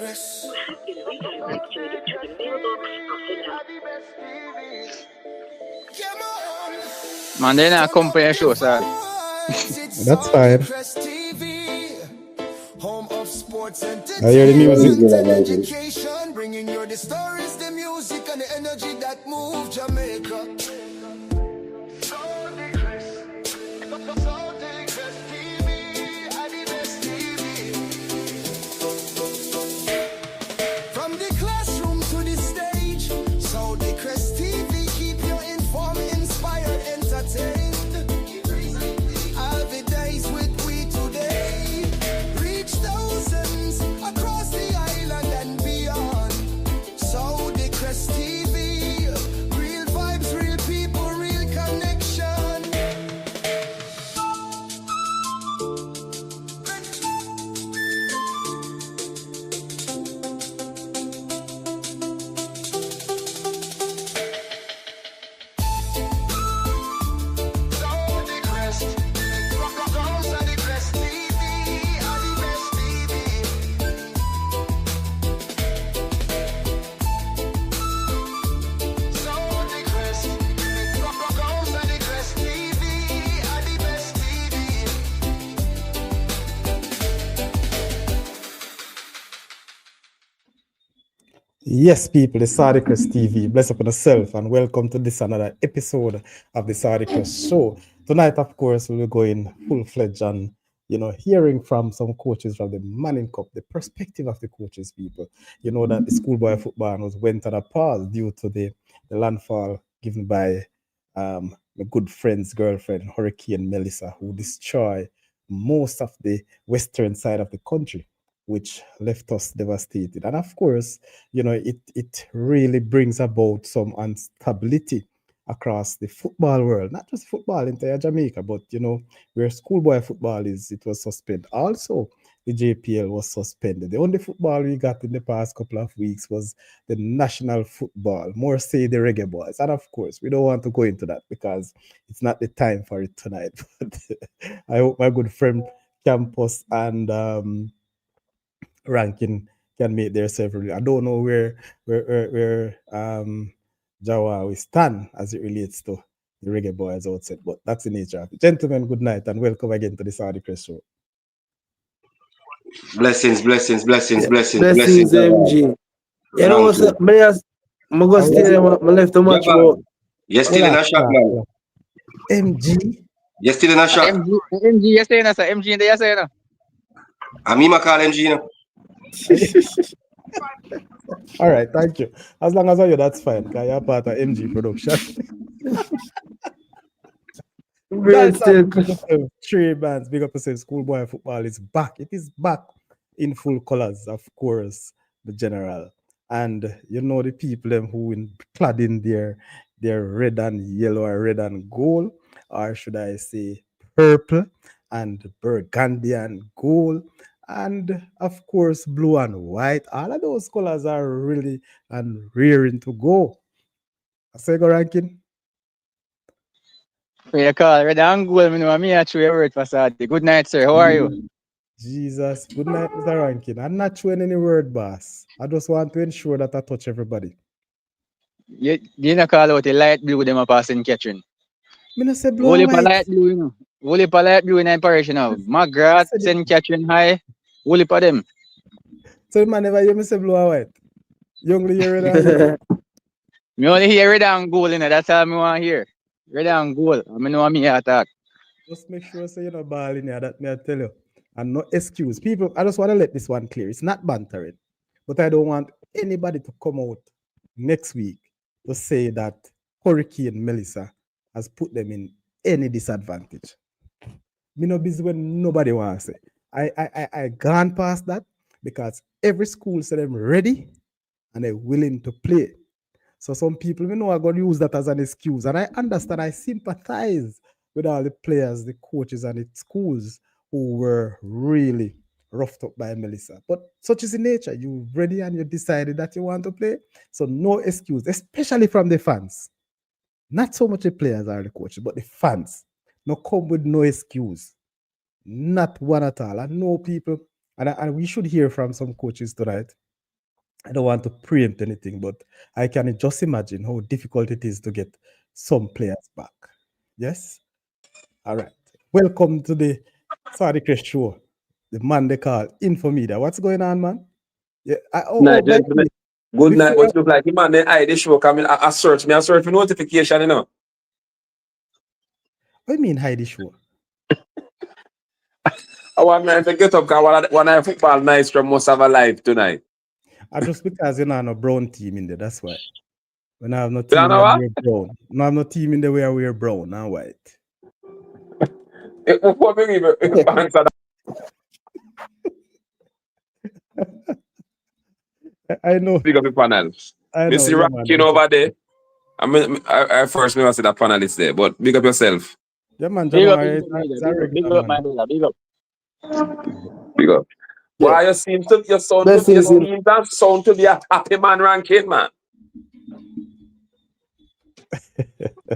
Saudichress. Has been redirected to the mailbox of the Man, they're not company show, sir. That's fine. Home of sports I hear the music. and education, bringing you the stories, the music, and the energy that move Jamaica. Saudichress. Saudichress TV, are the best TV. From the classroom to the stage, Saudichress TV keep you informed, inspired, entertained. All the days with we today reach thousands across the island and beyond. Saudichress TV, real vibes, real people, real connection. Saudichress, Saudichress TV, are the best TV. Saudichress, Saudichress TV, are the best TV. Yes, people, the Saudichress TV. Bless upon yourself and welcome to this another episode of the Saudichress Show. Tonight, of course, we'll be going full-fledged on, hearing from some coaches from the Manning Cup, the perspective of the coaches, people. You know that the schoolboy football went on a pause due to the landfall given by my good friend's girlfriend, Hurricane Melissa, who destroyed most of the western side of the country, which left us devastated. And of course, it really brings about some instability across the football world, not just football, entire Jamaica, but where schoolboy football is, it was suspended. Also, the JPL was suspended. The only football we got in the past couple of weeks was the national football, more say the reggae boys. And of course, we don't want to go into that because it's not the time for it tonight. But I hope my good friend Campus and Ranking can make their several. I don't know where Jawa we stand as it relates to the reggae boys outside, but that's the nature of it. Gentlemen, good night and welcome again to the Saudichress Show. Blessings, Blessings, MG. You know what's up? Me go stay my left to match about. You're still in a shot, man. MG. You're still in a shot. MG, yes, sir. MG in the yes, sir. I mean, I call MG now. All right, thank you. As long as I hear that's fine, because you're part of MG production. Three bands, big up yourself. Schoolboy football is back. It is back in full colors, of course, the general. And the people them who clad in their red and yellow or red and gold, or should I say purple and burgundy and gold, and of course blue and white. All of those colors are really and rearing to go. I say go Ranking. You call red and gold, me actually word for Saturday. Good night, sir. How are you? Jesus. Good night, Mr. Rankin. I'm not showing any word, boss. I just want to ensure that I touch everybody. You not call out the light blue them a passing catching. Me no say blue Only and for white. light blue, Only for light blue in operation now. Magrat, send catching high. Only for them. So the man never hear me say blue and white. You only hear red and gold. Me only hear red and gold, that's all me want to hear. Red and gold. I know me attack. Just make sure say you're not ball in here, that may I tell you. And no excuse. People, I just want to let this one clear. It's not bantering. But I don't want anybody to come out next week to say that Hurricane Melissa has put them in any disadvantage. Me no busy when nobody wants to say. I gone past that because every school said them ready and they're willing to play. So some people, are going to use that as an excuse. And I understand, I sympathize with all the players, the coaches, and the schools who were really roughed up by Melissa. But such is the nature. You're ready and you decided that you want to play. So no excuse, especially from the fans. Not so much the players or the coaches, but the fans. No come with no excuse. Not one at all. I know people, and we should hear from some coaches tonight I don't want to preempt anything, but I can just imagine how difficult it is to get some players back. Yes? All right. Welcome to the Saudichress show. The man they call Infomedia. What's going on, man? Yeah. Night, By the gentlemen. way, Good night. before What look like him and then I the show coming. I search for notification, you know. what do you mean hide the show? I want me to get up because one of football maestro must have a live tonight. Just because you know no brown team in there, that's why. When I have no You team know that what? wear brown. No, I have no team in the way I wear brown and white. Before we even answer that, I know. big up the panel. I Me know. see Yeah, Rankin man. over there. I first never see that panelist there, but big up yourself. Yeah, man. Big up, January is a big regular up, my man. brother, big up. Big up. Yeah. Why you seem to your sound to Blessings your in- seem that sound to be a happy man Rankin, man.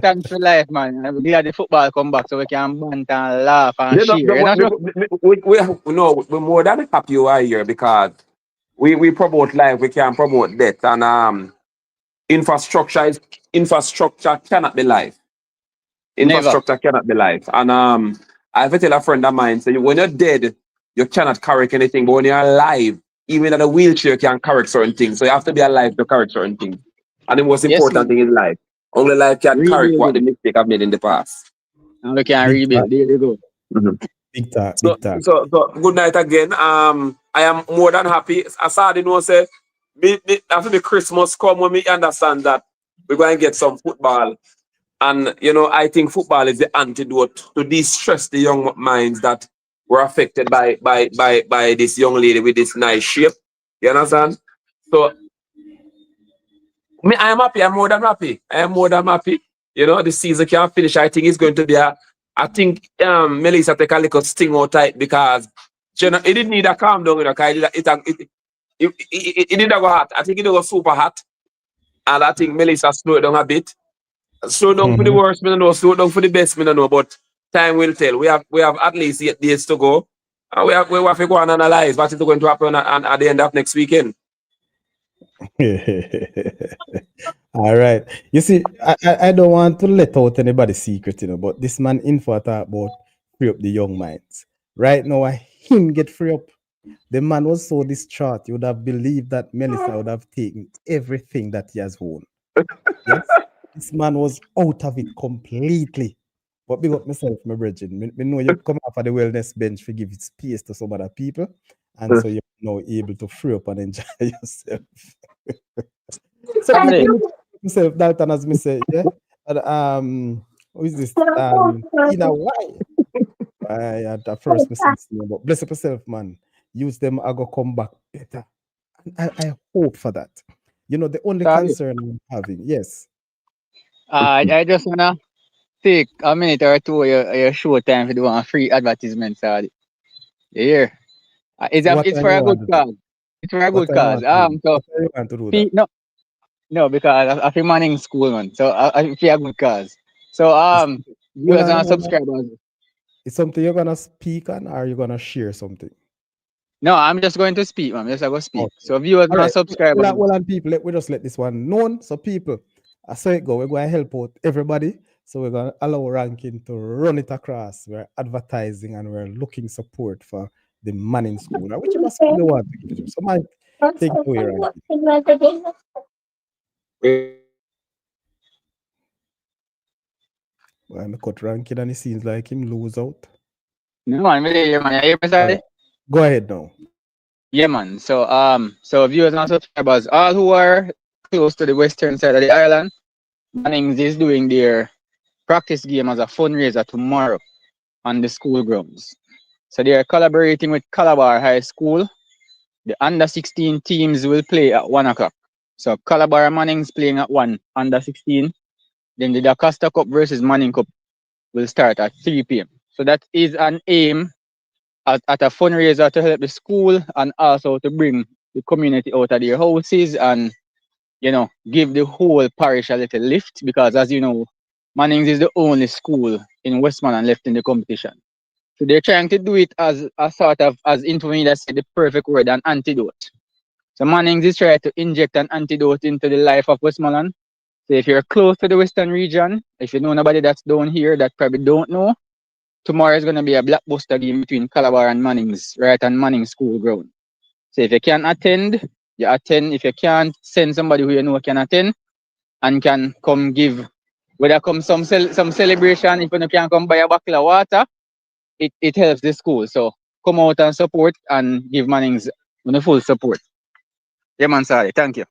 Thanks for life, man. I'm glad the football come back so we can bant and laugh and You know, cheer. You know, so- we're more than happy you are here because we promote life, we can promote death, and infrastructure cannot be life. Infrastructure cannot be life. And I have to tell a friend of mine, say when you're dead, you cannot correct anything, but when you're alive, even in a wheelchair can correct certain things. So you have to be alive to correct certain things. And the most Yes, important thing is life. Only life can correct what the rebuilding. mistake I've made in the past. And we can Big rebuild. There you go. Big talk. So, Big talk. so good night again. I am more than happy. As I know, say, after the Christmas come when we understand that we're going to get some football. And, you know, I think football is the antidote to de-stress the young minds that were affected by this young lady with this nice shape. You understand? So, I am happy. I'm more than happy. I am more than happy. You know, the season can't finish. I think it's going to be I think Melissa take a little sting out tight because it didn't need a calm down, you know, because it didn't go hot. I think it was super hot. And I think Melissa slowed it down a bit. Slow down for the worst, me don't know. Slow down for the best, me don't know. But time will tell. We have at least 8 days to go. And we have to go and analyze what is going to happen at the end of next weekend. All right. You see, I don't want to let out anybody's secret, you know, but this man Info talk about free up the young minds. Right now, him get free up. The man was so distraught, you would have believed that Melissa would have taken everything that he has won. Yes, this man was out of it completely. But big up myself, my brethren. Me know you come off of the wellness bench to give space to some other people, and so you're now able to free up and enjoy yourself. So people myself, Dalton, as me say, yeah. And, who is this? Tina why? I had the first message, but bless up yourself, man. Use them, I go come back better. And I hope for that. You know, the only concern I'm having, yes. I just wanna take a minute or two of your show time to do a free advertisement, Sadi. Yeah. It's for a good cause. It's for a good cause. So you want to do that? no, because I feel manning school, man. So I feel a good cause. So viewers and subscribers. It's something you're gonna speak on, or you're gonna share something? No, I'm just going to speak, man. Just I go speak. Okay. So viewers and subscribers. Well, and people, we just let this one known. So people, I saw it go. We're going to help out everybody. So we're going to allow Rankin to run it across. We're advertising and we're looking support for the Manning School. Which you must be the one to give it. So Mike, take it away, Rankin. Well, I'm cut Rankin and it seems like him lose out. No, man. I hear me, Sadi? Go ahead now. Yeah, man. So viewers and subscribers, all who are close to the western side of the island, Mannings is doing their practice game as a fundraiser tomorrow on the school grounds. So they are collaborating with Calabar High School. The under 16 teams will play at 1 o'clock. So Calabar and Mannings playing at 1 under 16. Then the DaCosta Cup versus Manning Cup will start at 3 p.m. So that is an aim at a fundraiser to help the school and also to bring the community out of their houses and, you know, give the whole parish a little lift because, as you know, Mannings is the only school in Westmoreland left in the competition. So they're trying to do it as a sort of, as Infomedia said, the perfect word, an antidote. So Mannings is trying to inject an antidote into the life of Westmoreland. So if you're close to the Western region, if you know nobody that's down here that probably don't know, tomorrow is going to be a blockbuster game between Calabar and Mannings, right on Mannings School ground. So if you can attend, you attend. If you can't, send somebody who you know can attend and can come give, whether come some celebration. If you can come buy a bottle of water, it helps the school. So come out and support and give Mannings full support. Yeah, man, sorry. Thank you.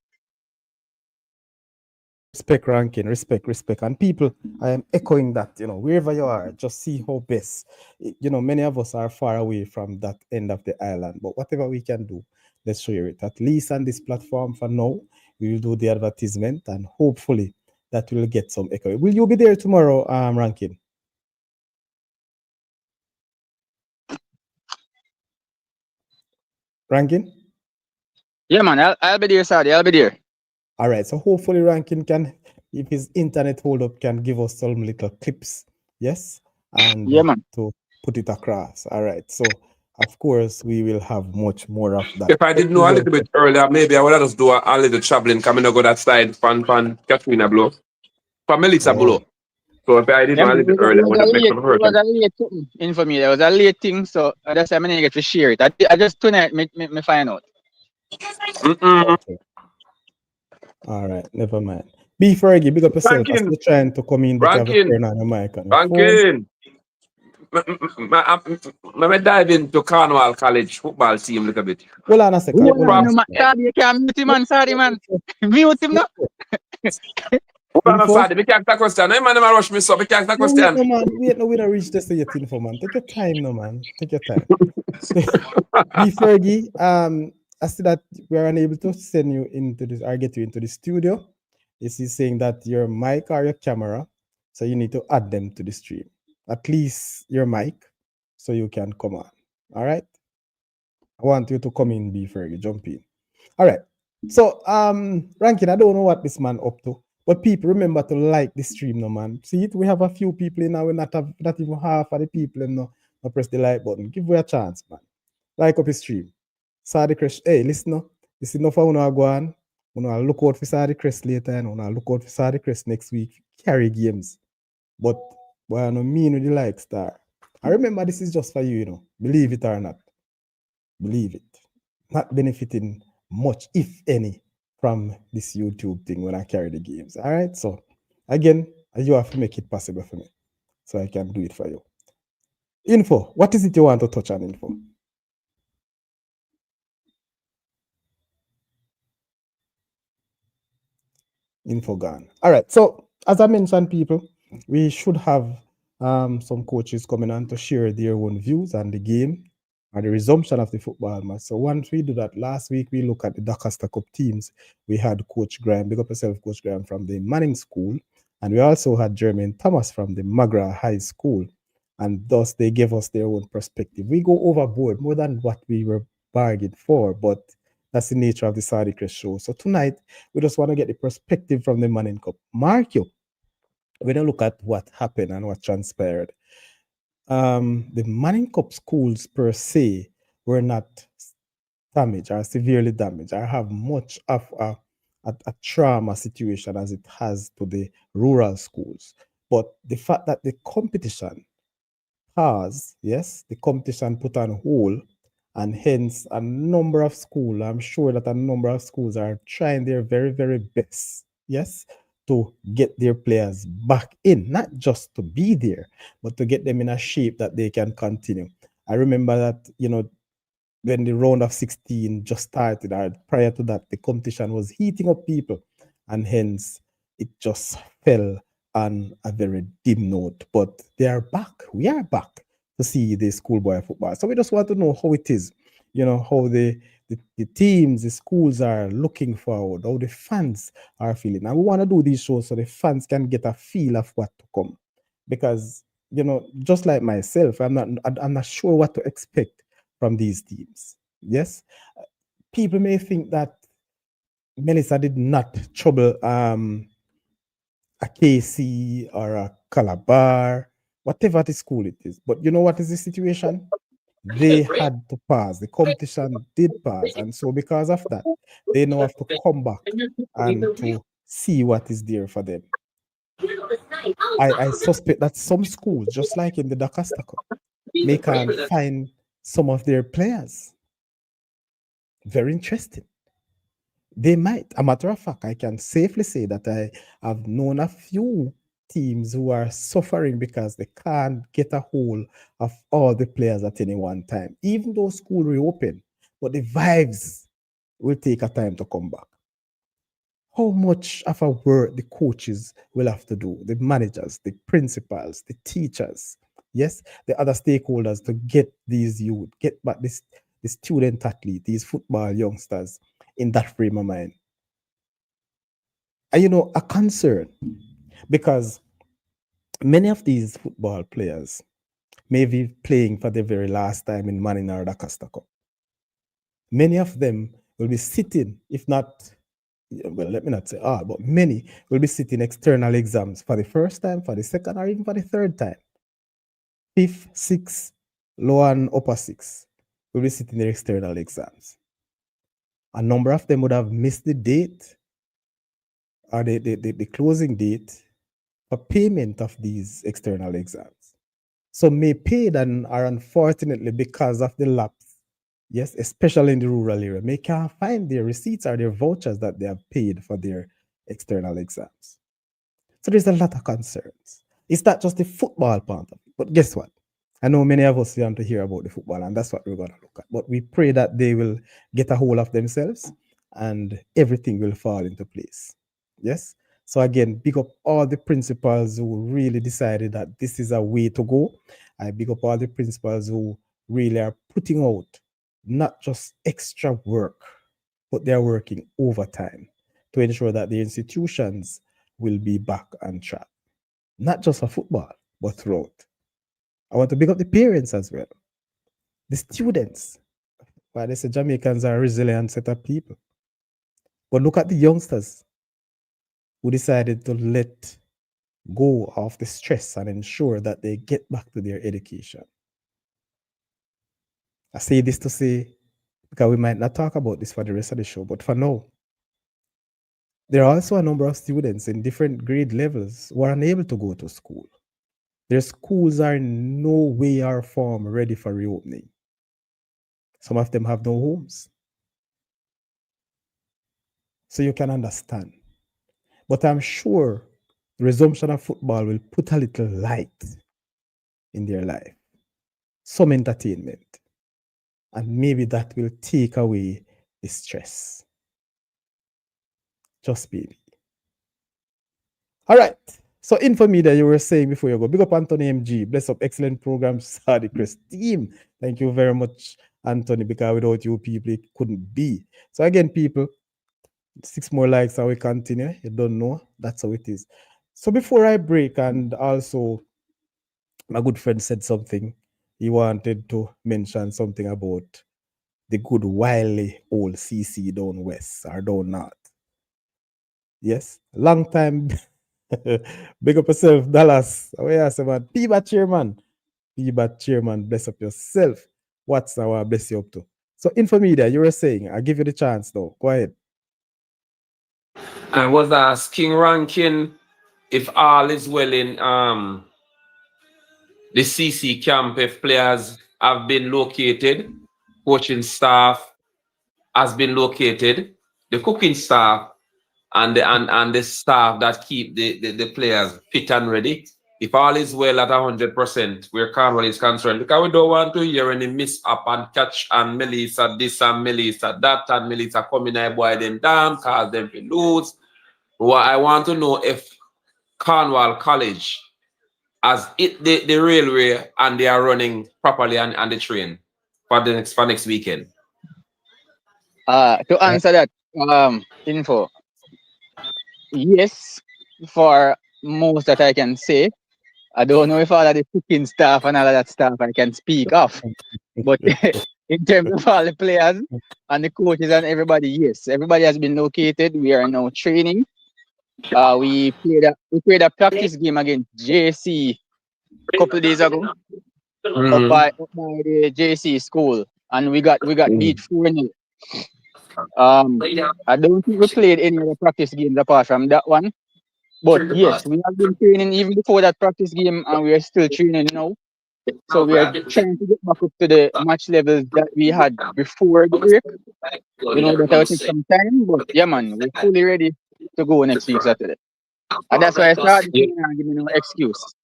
Respect, Ranking, respect. And people, I am echoing that, wherever you are, just see how best. Many of us are far away from that end of the island, but whatever we can do, let's share it. At least on this platform for now, we will do the advertisement and hopefully that will get some echo. Will you be there tomorrow, Ranking? Ranking? Yeah, man, I'll be there, Saudi. I'll be there. All right, so hopefully Rankin can, if his internet hold up, can give us some little clips, yes, and yeah, man, to put it across. All right, so of course we will have much more of that. If I did know a little bit earlier, maybe I would have just do a little traveling, coming to go that side, fan Katrina blow, from Melissa blow. So if I did know a little bit earlier, I would have made some hurt. It was a late thing for me. There was a late thing, so that's why I didn't get to share it. I just tonight me find out. Okay. All right, never mind. Be Fergie, big up yourself. I'm still trying to come in, but you have to turn on the mic on your phone. I dive into Cornwall College football team a little bit. Hold on a second. You can't mute him, man. Sorry, man. Mute him now. Hold on, Sadi. We can't take question. No man, never rush me, so we can't take question. No, man. We don't reach this yet, info, man. Take your time, no, man. Take your time. Be Fergie, I see that we are unable to send you into this or get you into the studio. This is saying that your mic or your camera, so you need to add them to the stream. At least your mic, so you can come on. All right. I want you to come in, Be Fergie, jump in. All right. So, Rankin, I don't know what this man up to, but people remember to like the stream, no man. See it, we have a few people in now. We not even half of the people in no press the like button. Give me a chance, man. Like up the stream. Saudichress, hey, listen no. This is enough for you go on. You look out for Saudichress later and you look out for Saudichress next week. Carry games. But I don't mean with the like star. I remember this is just for you, Believe it or not. Believe it. Not benefiting much, if any, from this YouTube thing when I carry the games. All right. So again, you have to make it possible for me. So I can do it for you. Info. What is it you want to touch on, Info? Info gone. All right. So as I mentioned, people, we should have some coaches coming on to share their own views on the game and the resumption of the football match. So once we do that, last week we look at the Doncaster Cup teams. We had Coach Graham, big up yourself, Coach Graham from the Manning School, and we also had Jermaine Thomas from the Magra High School, and thus they gave us their own perspective. We go overboard more than what we were bargained for, but that's the nature of the Saudichress show. So tonight, we just want to get the perspective from the Manning Cup. Mark you, we're going to look at what happened and what transpired. The Manning Cup schools per se were not damaged or severely damaged or have much of a trauma situation as it has to the rural schools. But the fact that the competition the competition put on hold, and hence a number of schools, I'm sure that a number of schools are trying their very, very best, to get their players back in, not just to be there, but to get them in a shape that they can continue. I remember that, when the round of 16 just started, or prior to that, the competition was heating up people, and hence it just fell on a very dim note. But they are back. We are back to see the schoolboy football. So we just want to know how it is, how the teams, the schools are looking forward, how the fans are feeling. And we want to do these shows so the fans can get a feel of what to come. Because, just like myself, I'm not sure what to expect from these teams. Yes, people may think that Melissa did not trouble a KC or a Calabar, whatever the school it is. But you know what is the situation? they had to pass. The competition did pass. And so because of that, they now have to come back and to see what is there for them. I suspect that some schools, just like in the Dakasta Cup, may can find some of their players. Very interesting. They might. A matter of fact, I can safely say that I have known a few teams who are suffering because they can't get a hold of all the players at any one time, even though school reopen, but the vibes will take a time to come back. How much of a work the coaches will have to do, the managers, the principals, the teachers, yes, the other stakeholders to get these youth, get back this the student athlete, these football youngsters in that frame of mind. And a concern, because many of these football players may be playing for the very last time in Manning or the Costa Cup. Many of them will be sitting, if not, well, let me not say all, but many will be sitting external exams for the first time, for the second, or even for the third time. Fifth, sixth, lower and upper sixth will be sitting their external exams. A number of them would have missed the date or the closing date for payment of these external exams. Some may pay and are unfortunately because of the lapse, yes, especially in the rural area, may can't find their receipts or their vouchers that they have paid for their external exams. So there's a lot of concerns. It's not just the football part of it, but guess what? I know many of us want to hear about the football, and that's what we're going to look at. But we pray that they will get a hold of themselves and everything will fall into place. Yes? So again, big up all the principals who really decided that this is a way to go. I big up all the principals who really are putting out not just extra work, but they're working overtime to ensure that the institutions will be back on track. Not just for football, but throughout. I want to big up the parents as well. The students. Why they say Jamaicans are a resilient set of people. But look at the youngsters who decided to let go of the stress and ensure that they get back to their education. I say this to say, because we might not talk about this for the rest of the show, but for now, there are also a number of students in different grade levels who are unable to go to school. Their schools are in no way or form ready for reopening. Some of them have no homes. So you can understand. But I'm sure the resumption of football will put a little light in their life, some entertainment, and maybe that will take away the stress. Just maybe. All right. So Infomedia, you were saying before you go, big up Anthony MG, bless up, excellent program, Saudichress team. Thank you very much, Anthony, because without you people, it couldn't be. So again, people, 6 more likes and we continue. You don't know, that's how it is. So before I break, and also my good friend said something, he wanted to mention something about the good wily old CC down west or down north. Yes, long time. Big up yourself, Dallas. Oh, yeah, say, man. PBAT chairman, bless up yourself. What's our bless you up to? So, Infomedia, you were saying, I'll give you the chance though. Go ahead. I was asking Rankin if all is well in the CC camp, if players have been located, coaching staff has been located, the cooking staff and the staff that keep the players fit and ready. If all is well at 100%, where Carnival is concerned, because we don't want to hear any mishap and catch and Melissa this and Melissa that and Melissa coming and boy them down, cause them to lose. Well, I want to know if Cornwall College has hit the railway and they are running properly on the train for next weekend. To answer that info, yes, for most that I can say. I don't know if all of the cooking staff and all of that stuff I can speak of, but in terms of all the players and the coaches and everybody, yes, everybody has been located. We are now training. We played a practice game against JC a couple of days ago. up by the JC school, and we got beat 4-0. I don't think we played any other practice games apart from that one. But yes, we have been training even before that practice game, and we are still training now. So we are trying to get back up to the match levels that we had before the break. You know, that will take some time, but yeah, man, we're fully ready to go next week Saturday. And that's why I started giving no excuse.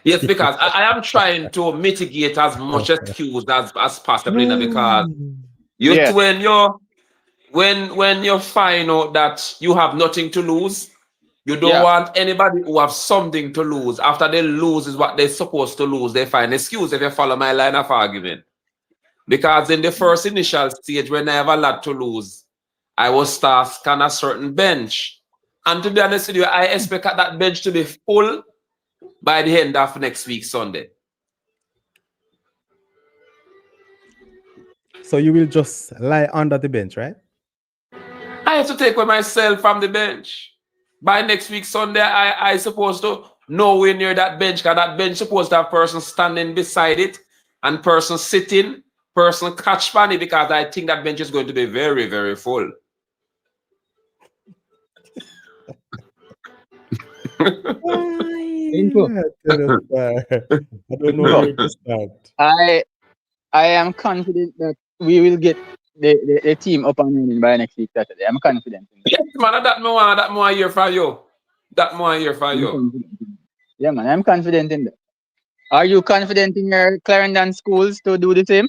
Yes, because I am trying to mitigate as much excuse as possible, you know, because when you find out that you have nothing to lose, you don't want anybody who have something to lose. After they lose is what they're supposed to lose, they find excuse, if you follow my line of argument. Because in the first initial stage, when I have a lot to lose, I was tasked on a certain bench. And to be honest with you, I expect that bench to be full by the end of next week, Sunday. So you will just lie under the bench, right? I have to take away myself from the bench. By next week, Sunday, I supposed to nowhere near that bench, because that bench supposed to have person standing beside it and person sitting, person catch funny, because I think that bench is going to be very, very full. I don't know where to start. I am confident that we will get the team up and running by next week Saturday. I'm confident in that. Yes, man, that more year for you. That more year for you. Yeah, man, I'm confident in that. Are you confident in your Clarendon schools to do the same?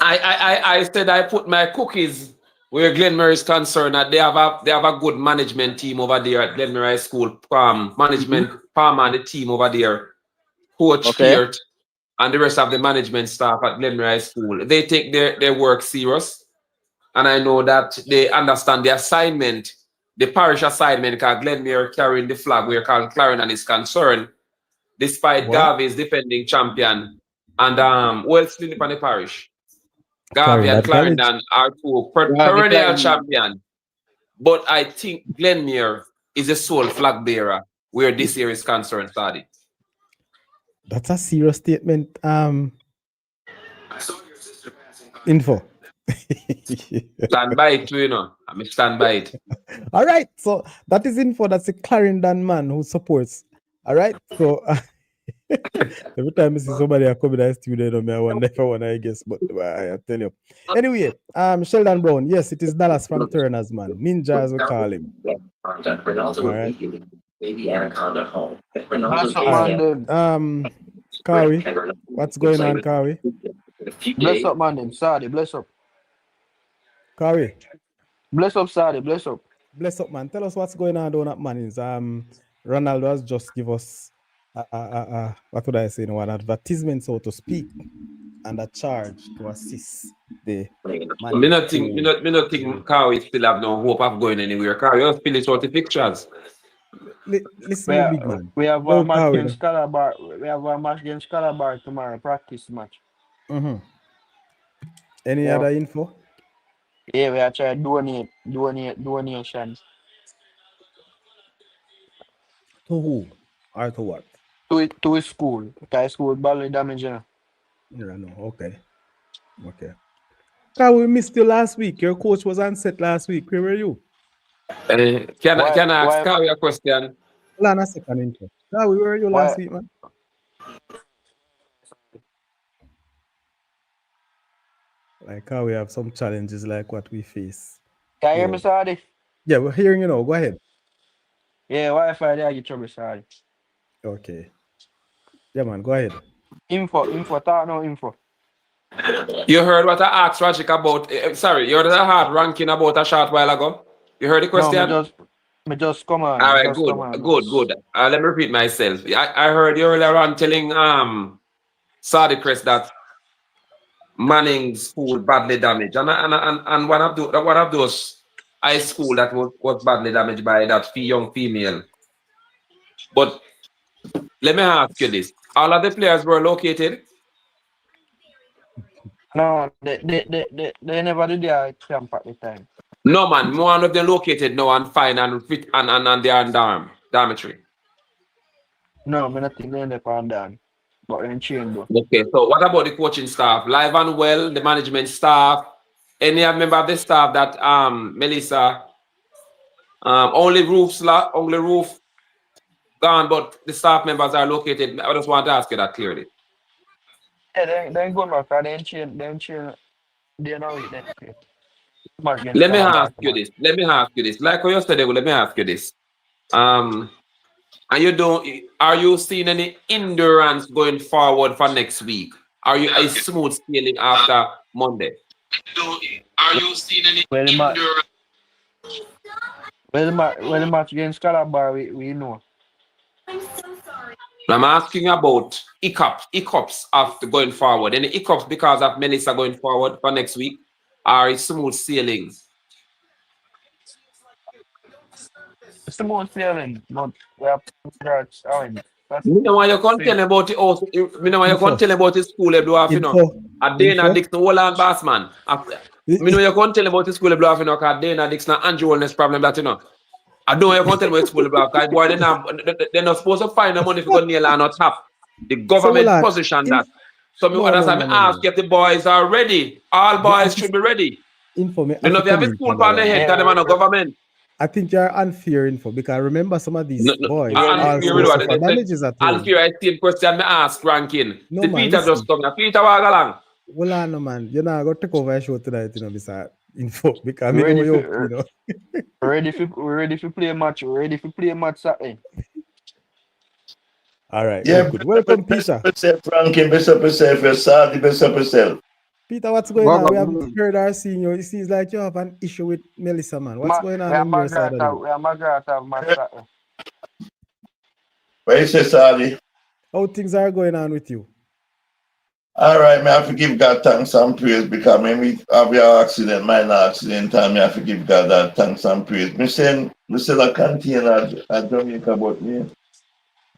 I said I put my cookies where Glenmere is concerned, that they have a good management team over there at Glenmere High School. Management Palmer and the team over there, Coach Peart and the rest of the management staff at Glenmere High School. They take their work serious, and I know that they understand the assignment, the parish assignment, because Glenmere carrying the flag where Clarendon is concerned, despite Garvey is defending champion and Wellesley on the parish. Garvey and Clarendon are two perennial champions. But I think Glenmere is a sole flag bearer where this year is concerned, Sadi. That's a serious statement. Info. Stand by it, you know. I'm stand by it. All right. So that is info. That's a Clarendon man who supports. All right. So every time I see somebody I come in the studio, I wonder if I want to guess, but I tell you. Anyway, Sheldon Brown. Yes, it is Dallas from Turner's, man. Ninja, as we call him. All right. Baby Anaconda home. Kawi, what's going on, Kawi? Bless up, man. Sadi, bless up. Kawi. Bless up, Sadi, bless up. Bless up, man. Tell us what's going on down at Mannings. Ronaldo has just give us what would I say, an advertisement, so to speak, and a charge to assist the man. Me not think Kawi still have no hope of going anywhere. Kawi just finish out the pictures. Listen, big man. We have a match against Calabar. We have a match against Calabar tomorrow. Practice match. Any other info? Yeah, we are trying to donations. To who? Or to what? To his school. Because school badly damaged. Yeah, no. Okay. We missed you last week. Your coach was on set last week. Where were you? Can I ask Kawi a question? Hold on a second, info. Where were you last week, man? Like how we have some challenges like what we face. Can you hear me, Sadi? Yeah, we're hearing you now. Go ahead. Yeah, Wi-Fi there, you trouble, Sadi. Okay. Yeah, man, go ahead. Info, talk no info. You heard what I asked Rajik about? Sorry, you heard the hard ranking about a short while ago? You heard the question? No, me just come on. All right, good. Let me repeat myself. I heard you earlier on telling Saudichress that Manning's school badly damaged, and one of those high school that was badly damaged by that young female. But let me ask you this: all of the players were located? No, they never did their camp at the time. No, man. One of them located now and fine and fit and they are in dormitory. No, I don't think they're on down. But then change though. Okay, so what about the coaching staff? Live and well, the management staff, any member of the staff that Melissa, only roof gone, but the staff members are located. I just want to ask you that clearly. Yeah, they go back. They change. They know it. Then. Let me ask you this. Like yesterday, let me ask you this. And are you seeing any endurance going forward for next week? Are you a smooth sailing after Monday? Are you seeing any endurance? Well, the match against Calabar, we know. I'm asking about hiccups after going forward. Any hiccups because of Melissa going forward for next week? Are it smooth sailing? It's the most sailing, but we have congrats. Me know why you can't tell about the house. Me know why you can't tell about the school they blow off, you know. A Dana Dixon, Holland Bassman. Me know you can't tell about the school they blow off, you know, because Dana Dixon and Andrew Wellness problem that, you know. I don't know you can't tell about the school they blow off, because boy, they're not supposed to find the money if you go nail and not tap. The government position that. So me understand, me ask if the boys are ready. All boys should be ready. You know, if you have a school on the head, because they're not government. I think you're unfair info because I remember some of these boys also suffer damages at home. Unfair, I see the question me ask, Rankin. No, the man, Peter listen. just come now. Peter walk along. Well, I know, man. You're not going to take over a show tonight, you know, besides info. Because I know you know. Ready to play a match. Ready to play a match Saturday. All right. Yeah, good. Welcome, Peter. Rankin, best up yourself. You're sad, best up yourself. Peter, what's going on? We haven't heard our senior. It seems like you have an issue with Melissa, man. What's going on on your side? We are Margaret. Where is it, Sadi? How things are going on with you? All right, I have to give God thanks and praise because when we have your accident, minor accident, time I have to give God that thanks and praise. Me say a container at Jamaica about me.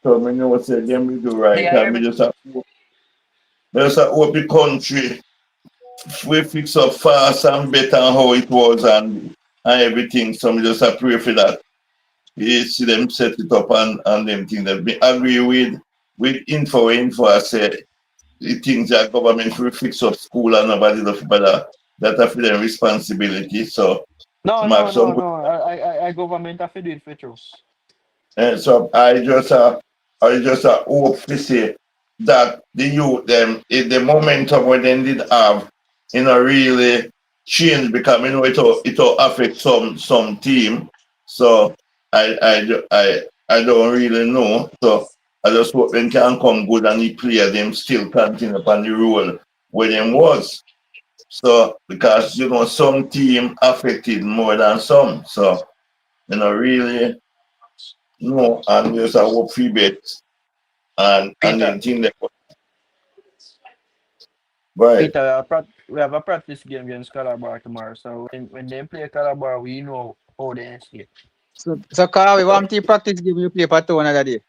So I know what say them we do right. And we just hope the country we fix up fast and better how it was and everything. So we just pray for that. We see them set it up and them things that we agree with info I say the things that government will fix up school and nobody does better. That are for their responsibility. So no. I government have to do it for you. So I just hope to say that the youth them the momentum when they did have really change because you know it will affect some team. So I don't really know. So I just hope them can come good and the player them still continue upon the role where them was. So because you know some team affected more than some. So you know really no and just a hope free bet and then think that right. Peter, we have a practice game against Calabar tomorrow. So when they play Calabar, we know how they escape. So Carl, we want to practice game you play for 2 another day.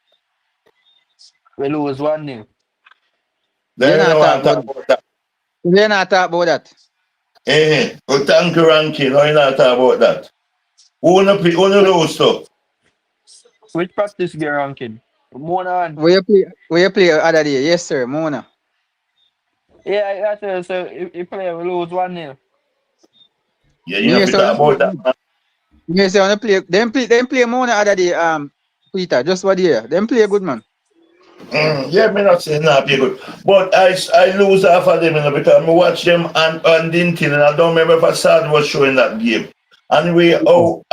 We lose 1-0. Then you not talk about that. We're not talking about that. Well, thank you, Rankin. No, you're not talking about that. Who lose stuff? Which practice game, Rankin? Mona. Where you play other day? Yes, sir, Mona. Yeah, so you play, we lose 1-0. Yeah, you have to talk about that. Yes, sir, them play Mona other day, Peter, just what year? Them play good, man. Yeah, me not saying not be good. But I lose half of them, you know, because I watch them and Dintin, and I don't remember if Assad was showing that game. Anyway, I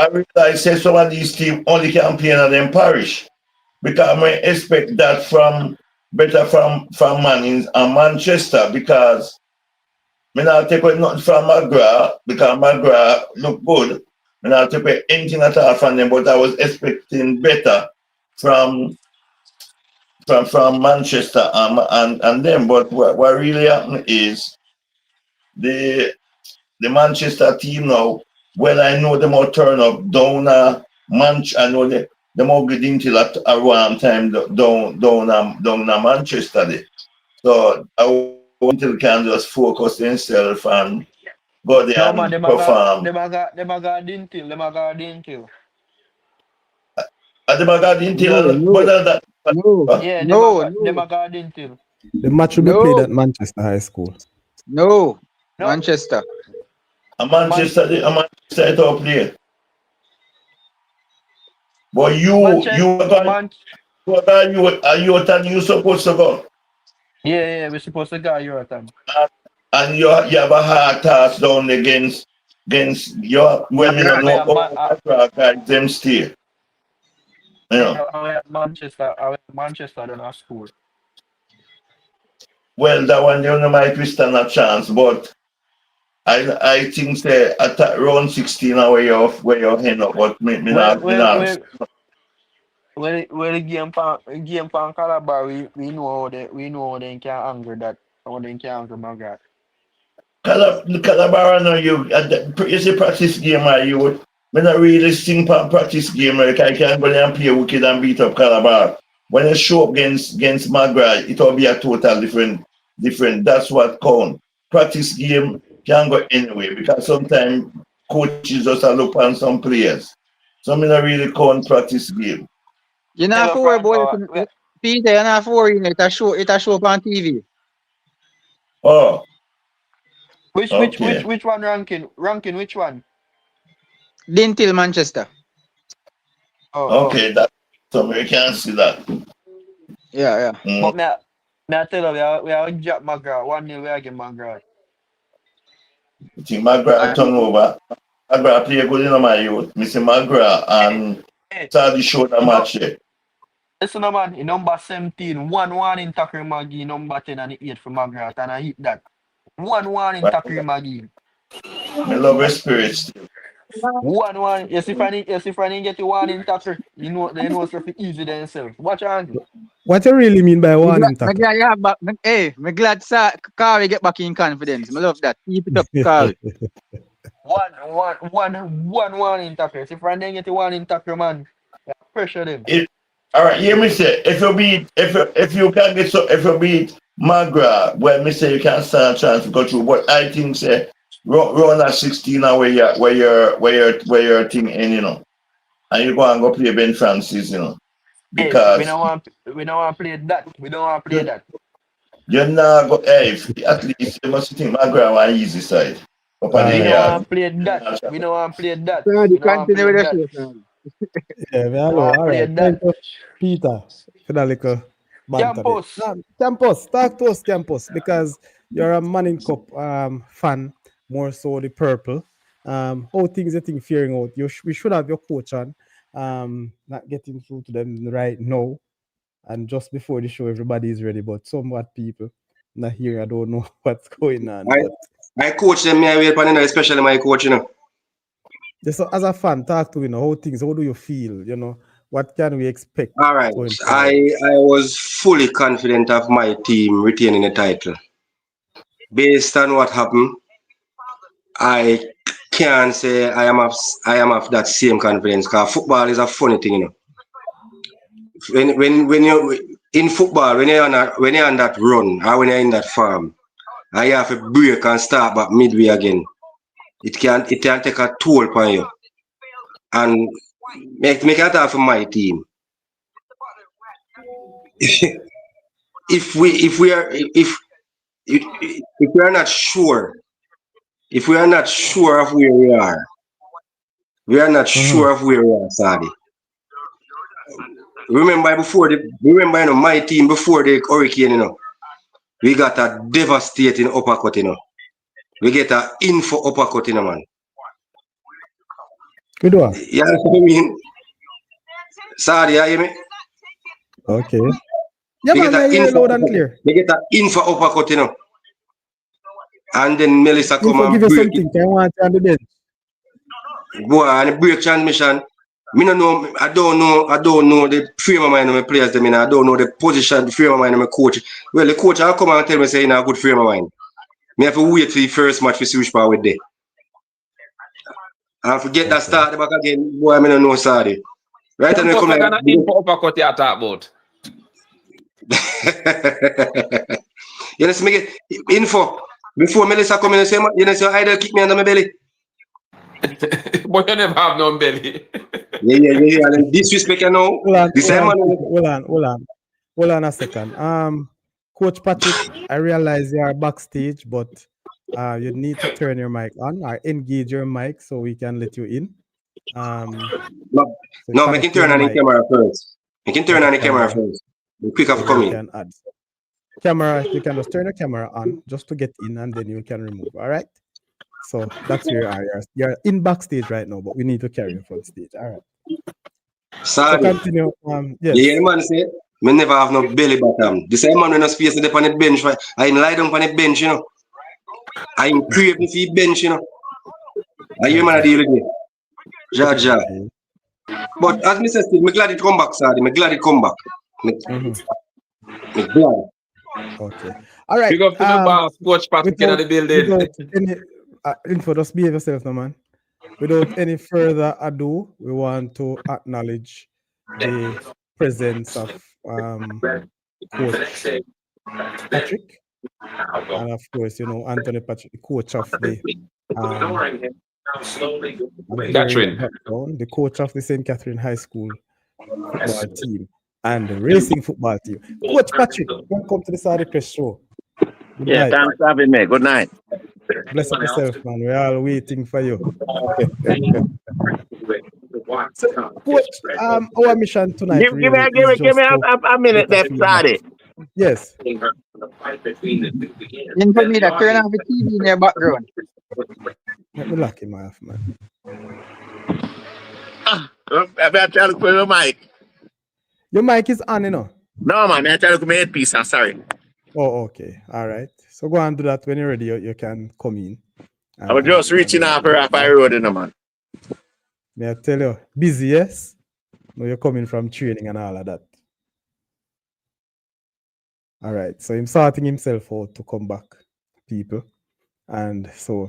realize that some of these teams only can play in them parish. Because I expect that from Mannings and Manchester because I not take away nothing from McGrath because McGrath look good. I not take away anything at all from them, but I was expecting better from Manchester and them. But what really happened is the Manchester team now, when I know them all turn up down I know them all get into that around time down Manchester there. So I want to can just focus themselves and go there and perform. Them got Dintil. They got Dintil, but that. Yeah, them got Dintil. The match will be played at Manchester High School. No. No. Manchester. A Manchester it up there. But you supposed to go. Yeah, we're supposed to go Euroton. And you have a hard task down against your women on them stay. You know. I at Manchester than our school. Well, that one you might stand a chance, but I think say at round 16 where you end up, but me not. When the game pan Calabar, we know how they can anger that, how they can anger Magrat. Calabar, no, you see practice game, you me not really sing practice game, like I can't go there and play wicked and beat up Calabar. When you show up against Magrat, it will be a total different. That's what count. Practice game can go anyway because sometimes coaches just look on some players. So me not really count practice game. You're not for about Peter, you're not for it. It show up on TV. Oh. Which one ranking? Ranking which one? Dintil Manchester. Okay, that so we can see that. Yeah. But me I tell you, we are Jack Magrat. 1-0 we are against Magrat. You think Magrat turn over? Magrat play good in my youth. Mr. Magrat and start the show the match there. Listen, man, in number 17, 1-1 in tackle Maggie, number 10 and 8 for Magrat, and I hit that. 1-1 in tackle Maggie. I love your spirits. 1-1. Yes, if I didn't get you 1 in tackle, they know stuff easy themselves. Watch out. What you really mean by 1 in tackle? I'm glad Carly get back in confidence. I love that. Keep it up, Carly. 1-1 in tackle. If I didn't get you 1 in tackle, man, pressure them. All right, hear me say, if you beat Magra, well, me say you can stand a chance to go through. But I think say round at 16 now where your thing in, you know, and you go and go play Ben Francis, you know, because we don't want to play that. We don't want to play that. You're not go. Hey, at least you must think Magra on easy side. We don't want to play that. We don't want to play that. Continue with the show. Yeah, we all right. Thank you, Peter, for that little banter. Campus, talk to us, Campus, because you're a Manning Cup fan, more so the purple. How things are faring out? We should have your coach on, not getting through to them right now, and just before the show, everybody is ready, but somewhat people not here. I don't know what's going on. I coach them, especially my coach, you know. Just so as a fan, talk to how things. How do you feel? What can we expect? All right, I was fully confident of my team retaining the title. Based on what happened, I can't say I am of that same confidence. Because football is a funny thing, you know. When you're in football, when you're on that run or when you're in that farm, and you have to break and start back midway again. It can take a toll upon you, and make it hard for my team. If we are not sure of where we are, sure of where we are, Sadi. Remember my team before the hurricane, you know, we got a devastating uppercut, you know. We get an info uppercut in a man. Good one. You know what I mean? Sorry, you hear me? Okay. Yeah, man, I hear loud and clear. We get an info uppercut, you know. And then Melissa come and give you something. I want you on the bench. Boy, and the break transmission. I don't know the frame of mind of my players. I don't know the position, the frame of mind of my coach. Well, the coach will come and tell me say in a good frame of mind. I have to wait for the first match for see which part with there. And forget that start back again, boy, I don't know, sorry. Right, and we come like an info uppercut you talk about. You know, me get info before Melissa come in and say, you know, so idol kick me under my belly. But you never have no belly. Yeah. And disrespect, you know. Hold on a second. Coach Patrick, I realize you are backstage, but you need to turn your mic on or engage your mic so we can let you in. No, So no, make connect him turn your on the mic camera first. Make him turn at the on the camera camera, first. Be quick of then you coming. can add. Camera, you can just turn the camera on just to get in, and then you can remove. All right. So that's where you are. You're in backstage right now, but we need to carry you front stage. All right. So Sorry. continue. You Yes. hear the man say, me never have no belly bottom. The same man when I space it on the bench, I lie down on the bench, you know. I crave me for bench, you know. I hear man deal with me. Jaja. Okay. But as me said, me glad it come back, sorry. Me glad it come back. Me glad. Okay. All right. Big up to the boss, Coach Patrick in the building. Without any info, just behave yourself, no man. Without any further ado, we want to acknowledge the presence of Coach Patrick, and of course, you know, Anthony Patrick, the coach of the Catherine. the coach of the St. Catherine High School football team and the racing football team. Coach Patrick, welcome to the Saudichress show. Good night. Thanks for having me. Good night. Bless up yourself, man. We're all waiting for you. So, Coach, our mission tonight Give me a minute there, sorry. Yes. Information, turn off the TV in your background. Let me lock him off, man. I'm trying to put your mic. Your mic is on, you know? No, man. I'm trying to put my headpiece on. Sorry. Oh, okay. All right. So go and do that when you're ready. You can come in. I was just reaching out for Rafa Road, you know, man. May I tell you, busy, yes? No, you're coming from training and all of that. All right. So he's sorting himself out to come back, people. And so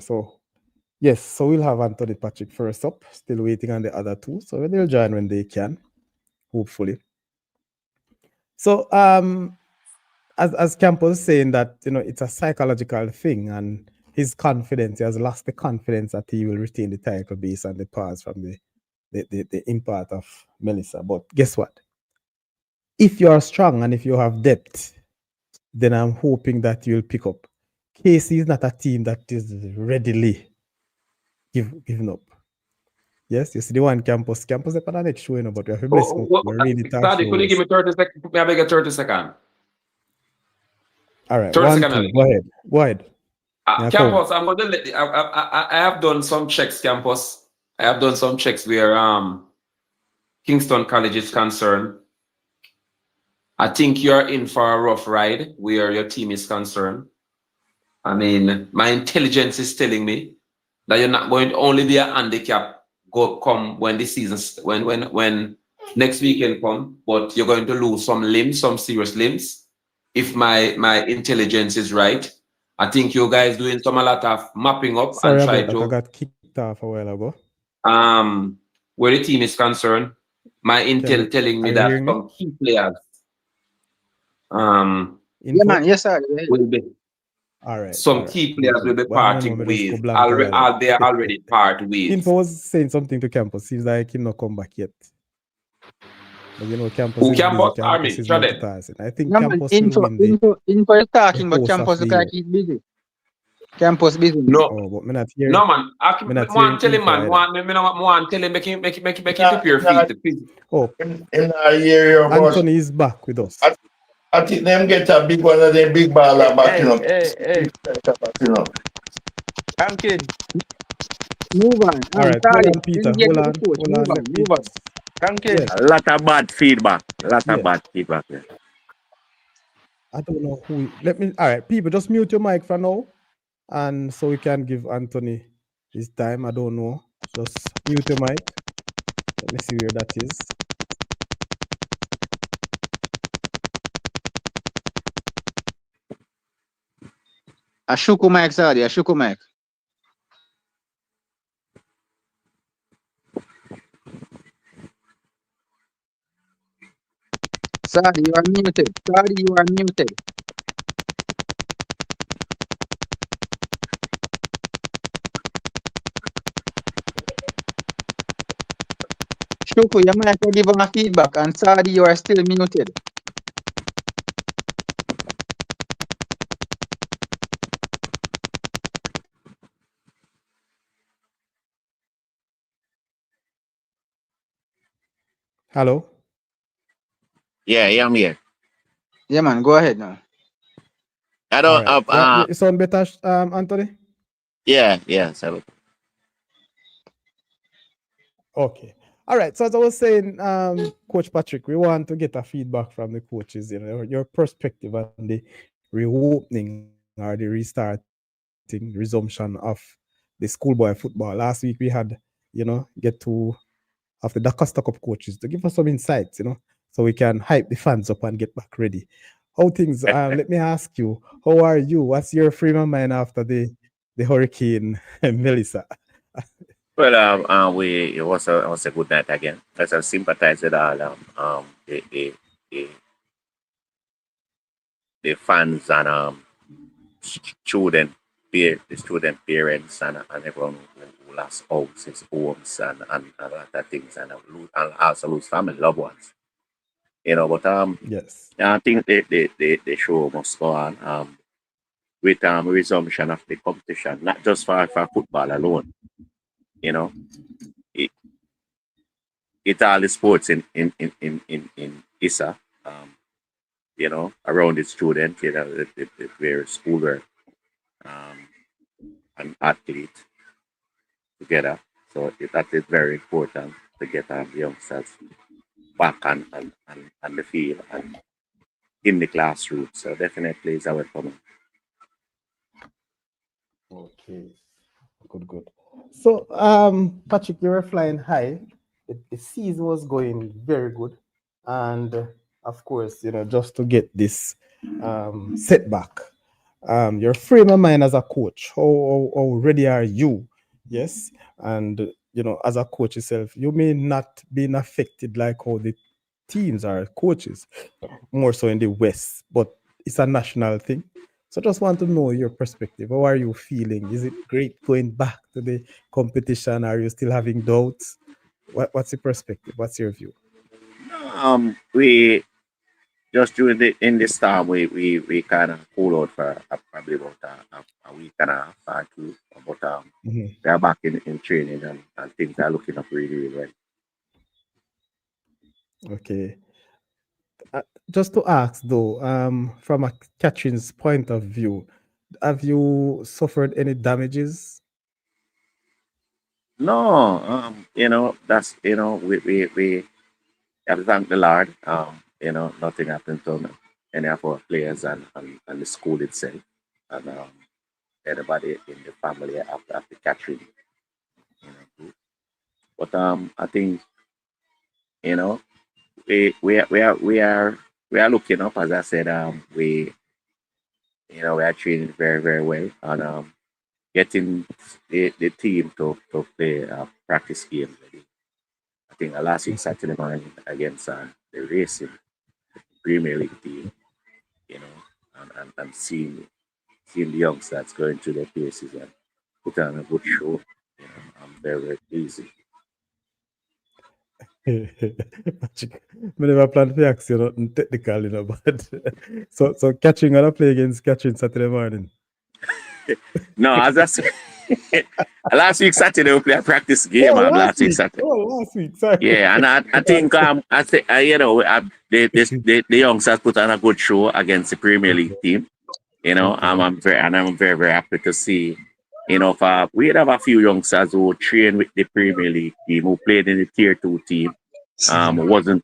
yes, so we'll have Anthony Patrick first up, still waiting on the other two. So they'll join when they can, hopefully. So as Campos was saying that, you know, it's a psychological thing, and his confidence, he has lost the confidence that he will retain the title based on the pass from the impact of Melissa. But guess what? If you are strong and if you have depth, then I'm hoping that you'll pick up. KC is not a team that is readily giving up. Yes, you see the one campus up on the next show, you know, but we have to bless we're really tough. Daddy, could you give me 30 seconds? May I beg a 30 seconds? All right, 30 one, seconds. two, go ahead. Campus, I'm going to let I have done some checks, Campus. I have done some checks where Kingston College is concerned. I think you're in for a rough ride where your team is concerned. I mean, my intelligence is telling me that you're not going to only be a handicap come when the season, when next weekend come, but you're going to lose some limbs, some serious limbs. If my intelligence is right, I think you guys doing a lot of mapping up. Sorry and try about that. to. I got kicked off a while ago. Where the team is concerned, my intel telling me that some key players. Yeah, man. Yes, sir. Will be. All right. Some key players will be parting ways. They are already part ways. Info was saying something to Campus. Seems like he not come back yet. But you know, Campus Who is Campus? busy. Campus is multitasking. I think Campus info is talking, but host Campus of look like he's busy. Campus busy. No, but me not hearing. no man. I want tell him, man. Want tell him make him prepare feet. Oh, In our area, Anthony is back with us. I think them get a big one of them big baller back, you know. Hey. You know. I'm kidding. Move on. All right, hold on, Peter. Hold on. Move on. I'm kidding. Yes. A lot of bad feedback. Yeah. I don't know who. All right, people, just mute your mic for now, and so we can give Anthony his time. I don't know. Just mute your mic. Let me see where that is. Ashuku mic, Sadi. Ashuku mic. Sadi, you are muted. Sadi, you are muted. Shuku, you might have to give him a feedback, and Sadi, you are still muted. Hello. Yeah, I'm here. Yeah, man, go ahead now. I All don't right. Yeah, you sound better, Anthony. yeah, so Okay. All right. So as I was saying, Coach Patrick, we want to get a feedback from the coaches, your perspective on the reopening or the restarting, resumption of the schoolboy football. Last week we had, get to have the Da Costa Cup coaches to give us some insights, so we can hype the fans up and get back ready. How things, let me ask you, how are you? What's your frame of mind after the hurricane, Melissa? well it was a good night again. As I sympathize with all the, the fans and student the student parents and everyone who lost houses, homes and a lot of things and also lose family loved ones. But Yes. I think the show must go on with resumption of the competition, not just for football alone. You know, it, it all the sports in ISSA, around the student, the various schoolwork um, and athlete together. So that is very important to get the youngsters back on the field and in the classroom. So definitely is our comment. Okay. Good. So, Patrick, you were flying high. The season was going very good, and of course, just to get this setback, your frame of mind as a coach, how ready are you? Yes, and as a coach yourself, you may not be affected like how the teams are coaches, more so in the West, but it's a national thing. So just want to know your perspective. How are you feeling? Is it great going back to the competition? Are you still having doubts? What's your perspective? What's your view? We just during the in this time we kind of pulled out for probably about a week and a half or two, but Mhm. we are back in training and things are looking up really well. Okay. Just to ask though, from a Catherine's point of view, have you suffered any damages? No, that's we have to thank the Lord. Nothing happened to any of our players and the school itself, and everybody in the family after Catherine. Group. But I think you know we are looking up. As I said, we are training very very well and getting the team to play practice games. I think last week Saturday morning against the Racing Premier League team, and seeing the youngsters going through their paces and put on a good show. I'm very, very pleased. Patrick, I never planned to ask you nothing technical, but so catching gonna play against catching Saturday morning. No, as I said, last week Saturday we play a practice game. Oh, Last last week week. Saturday. Oh, last week. Sorry. Yeah, and I think I say the youngsters put on a good show against the Premier League team. Okay. I'm very very happy to see. For we have a few youngsters who train with the Premier League team, who played in the Tier 2 team, wasn't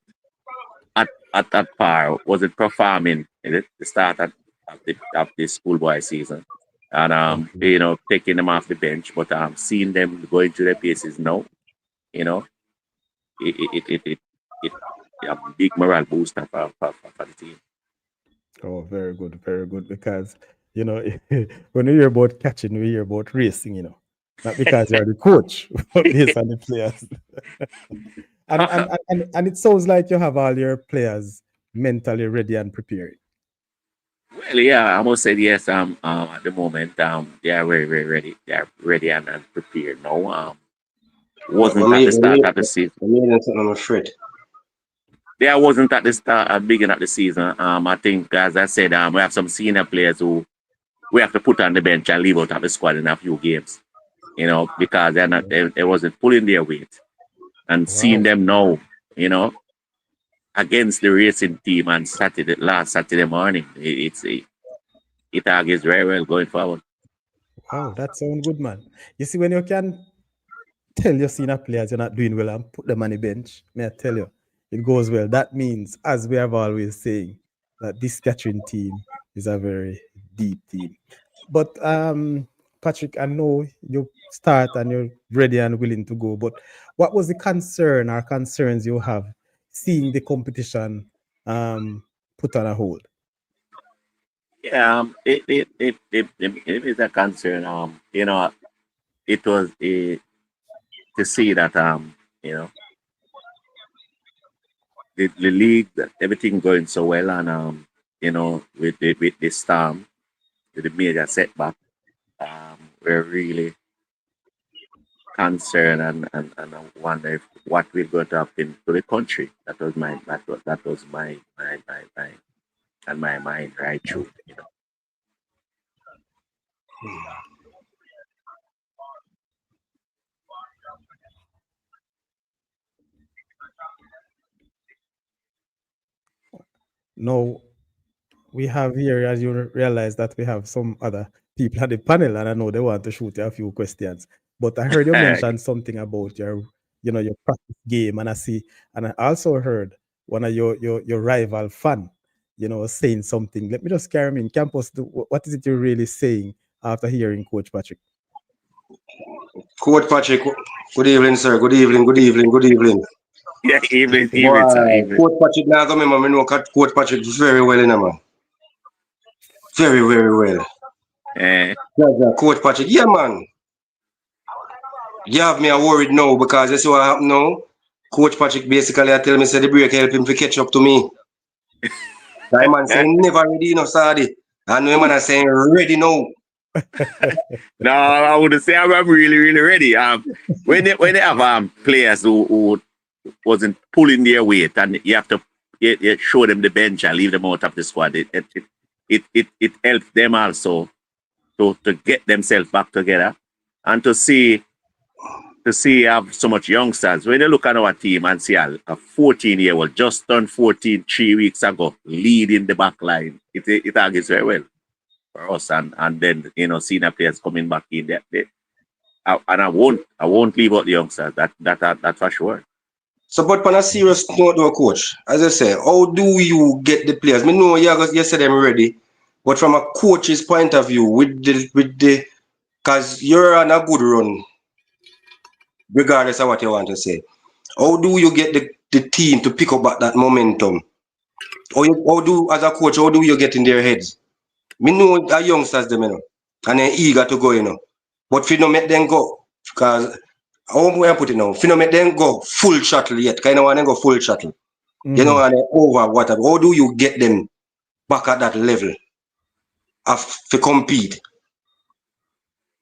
at that par, wasn't performing in the start of the schoolboy season. And Okay. taking them off the bench, but seeing them going through their paces now, you know, it a big morale booster for the team. Oh, very good. Because when we hear about catching, we hear about racing. Not because you're the coach, but based on the players. and it sounds like you have all your players mentally ready and prepared. Well, yeah, I must say yes. At the moment, they are very, very ready. They are ready and prepared now. Wasn't at the start of the season. I'm afraid. There wasn't at the start, beginning of the season. I think, as I said, we have some senior players who we have to put on the bench and leave out of the squad in a few games. Because they wasn't pulling their weight. And seeing Wow. them now, you know, against the racing team on last Saturday morning. It argues very well going forward. Wow, that sounds good, man. You see, when you can tell your senior players you're not doing well and put them on the bench, may I tell you, it goes well. That means, as we have always saying, that this Catherine team is a very deep team. But Patrick, I know you start and you're ready and willing to go, but what was the concern or concerns you have seeing the competition put on a hold? Yeah, it is a concern. You know, it was to see that you know, the league, everything going so well, and you know, with the storm, with the major setback, we're really concerned and I wonder if what we're going to happen to the country. That was my mind right through. You know. No, we have here, as you realize, that we have some other people at the panel, and I know they want to shoot you a few questions. But I heard you mention something about your practice game, and I also heard one of your rival fan, saying something. Let me just carry me in campus. What is it you're really saying after hearing Coach Patrick? Coach Patrick, good evening, sir. Good evening, good evening, good evening. Yeah, evening, sir. Evening. Coach Patrick, now come in, man. I know Coach Patrick very well, man. Very, very well. Yeah, Coach Patrick, yeah, man. You have me worried now because you see what happened now. Coach Patrick basically I tell me say the break help him to catch up to me. That man saying never ready, Sadi. I know man saying ready now. No, I would say I'm really, really ready. When they have players who wasn't pulling their weight, and you have to you show them the bench and leave them out of the squad, it helps them also to get themselves back together and to see have so much youngsters. When you look at our team and see a 14-year-old just turned 14 3 weeks ago, leading the back line, it argues very well for us. And then senior players coming back in there. And I won't leave out the youngsters. That for sure. So, but on a serious note, though, Coach, as I say, how do you get the players? I know you said them ready, but from a coach's point of view, with the, because you're on a good run, regardless of what you want to say. How do you get the team to pick up that momentum? How do, as a coach, how do you get in their heads? Me know our youngsters, them, and they're eager to go, But if you don't make them go, because how am I put it now? If you don't make them go full shuttle yet, kind of want to go full shuttle. And they over whatever. How do you get them back at that level to compete?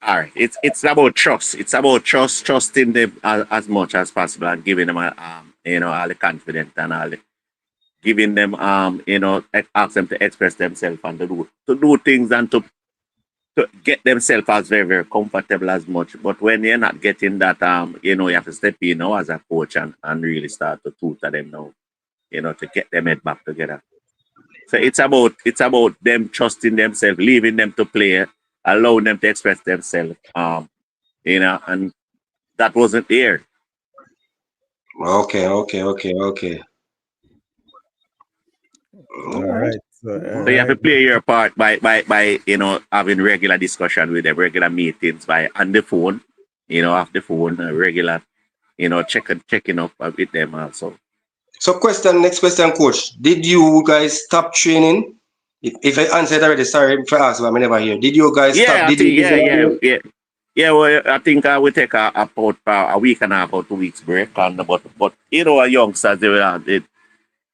All right, it's about trust. It's about trusting them as much as possible and giving them all the confidence and giving them ask them to express themselves and to do things and to get themselves as very, very comfortable as much. But when you're not getting that, you have to step in now as a coach and really start to tutor them now, to get them head back together. So it's about them trusting themselves, leaving them to play, allowing them to express themselves, and that wasn't there. Okay. All right. So you have to play your part by having regular discussion with them, regular meetings on the phone, off the phone, regular, checking up with them also. So next question, Coach. Did you guys stop training? If I answered already, sorry if I asked, but I never hear. Did you guys stop? Yeah. Well, I think we take about a week and a half or 2 weeks break, but our youngsters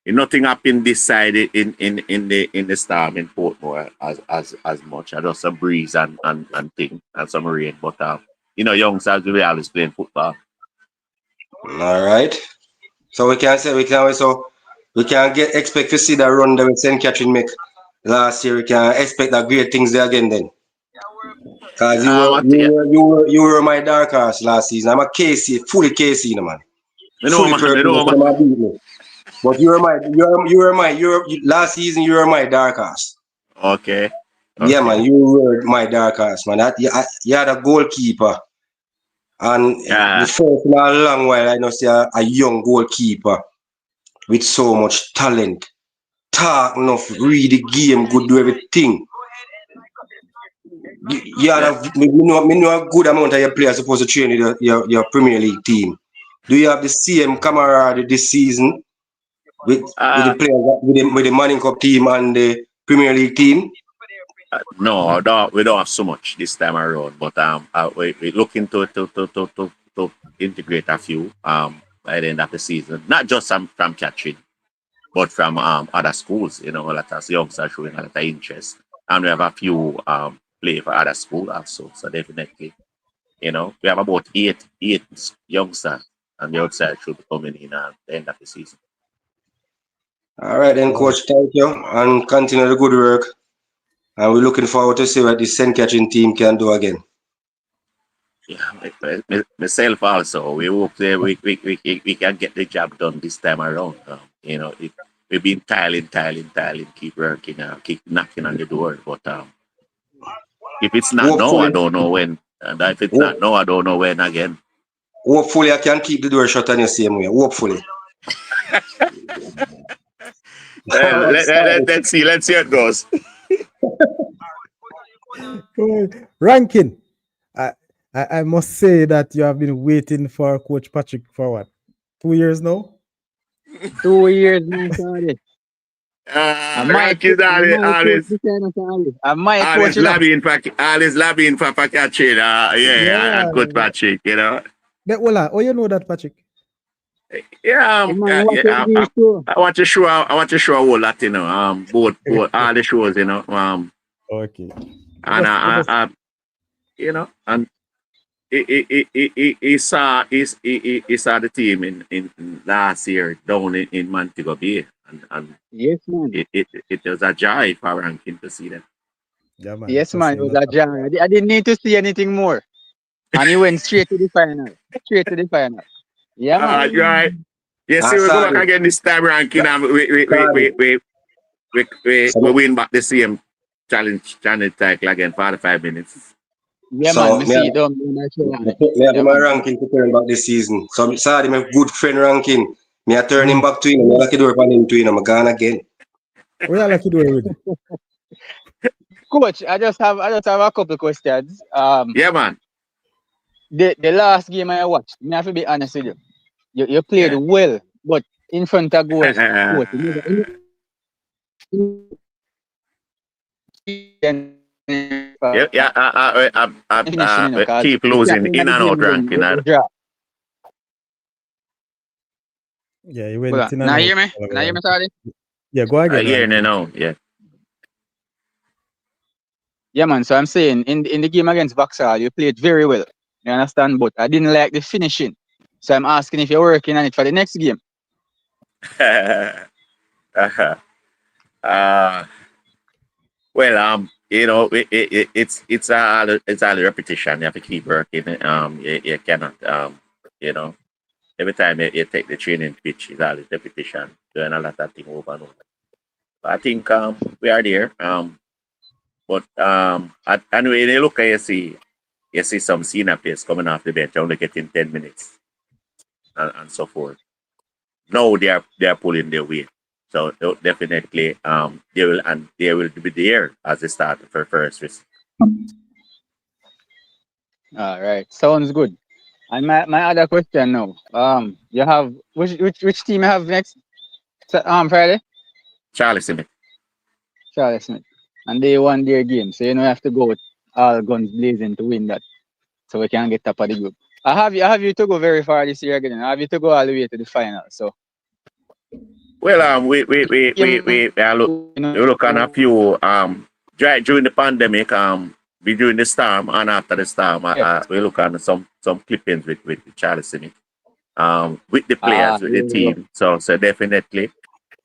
nothing happened this side in the storm in Portmore as much. Just a breeze and thing and some rain, but youngsters will be always playing football. All right. So we can expect to see that run that St. Catherine make last year. We can expect that great things there again then. Because you were my dark horse last season. I'm a KC, fully KC, man. But last season you were my dark horse. Okay. Yeah, Okay. man, you were my dark horse, man. You had a goalkeeper, and the Yeah. first in a long while I know see a young goalkeeper with so much talent, talk enough, read the game, good, do everything. You had Yeah. me know a good amount of your players supposed to train with your Premier League team. Do you have the same camaraderie this season with the Uh, players with the Manning Cup team and the Premier League team? no, we don't have so much this time around, but we looking to integrate a few by the end of the season, not just from catching, but from other schools. You know, a lot of youngsters showing a lot of interest, and we have a few play for other schools also. So definitely, you know, we have about eight youngsters, and the outside should be coming in at the end of the season. All right, then, Wow. coach. Thank you, and continue the good work. And we're looking forward to see what the St. Catherine team can do again. Yeah, myself also. We hope that we can get the job done this time around. You know, we've been tiling, keep working, keep knocking on the door. But if it's not no, I Hopefully, don't know when. And if it's not ho- no, I don't know when again. hopefully, I can keep the door shut on the same way. Hopefully. Let's see. Let's see how it goes. Ranking. I must say that you have been waiting for Coach Patrick for what? 2 years now? 2 years, man, sorry. I might Rankings coach this kind of sorry. I might coach it up. always lobbying for catching. Yeah. And Coach Patrick, you know. Oh, you know that, Patrick? Yeah, Hey, man, what it is too. I want to show a whole lot, you know. Both all the shows, you know. Okay. And you know, and he saw the team in last year down in Montego Bay, and Yes, man. it was a joy for ranking to see them. Yeah, man. Yes, man. It That's was a jam. I didn't need to see anything more. And he went straight to the final. Straight to the final. Yeah, man. Right. You see, we go back again this time ranking, and we win back the same challenge title again, 45 minutes. Yeah, So, man. Me see it down in that show. me have Yeah, my man. ranking to turn back this season. So, sorry, my good friend ranking. Me I turn him back to him. I like the door for him to him. I'm gone again. we are lucky doing with it. Coach, I just have a couple questions. Yeah, man. The last game I watched, me have to be honest with you. You played Yeah. well, but in front of goals, coach. I keep losing in and out ranking. Yeah, you went in and now out. hear me? Now hear me, sorry? Yeah, go I again. hear Rankin. now, yeah. Yeah, man. So I'm saying in the game against Vauxhall, you played very well. You understand? But I didn't like the finishing. So I'm asking if you're working on it for the next game. Well, you know, it's all a repetition. You have to keep working. You cannot, you know, every time you take the training pitch, it's all repetition, doing a lot of things over and over. But I think we are there. But and when you look at you see some senior players coming off the bench, only getting 10 minutes and so forth. Now they are pulling their weight. So definitely they will be there as they start for first risk. All right. Sounds good. And my other question now. You have which team you have next? Friday? Charlie Smith. Charlie Smith. And they won their game. So you know you have to go with all guns blazing to win that. So we can get top of the group. I have you to go very far this year again. I have you to go all the way to the final. So Well, we look on a few during the pandemic, during the storm and after the storm, we look on some clippings with Charlie Smith, with the players, with the team. So definitely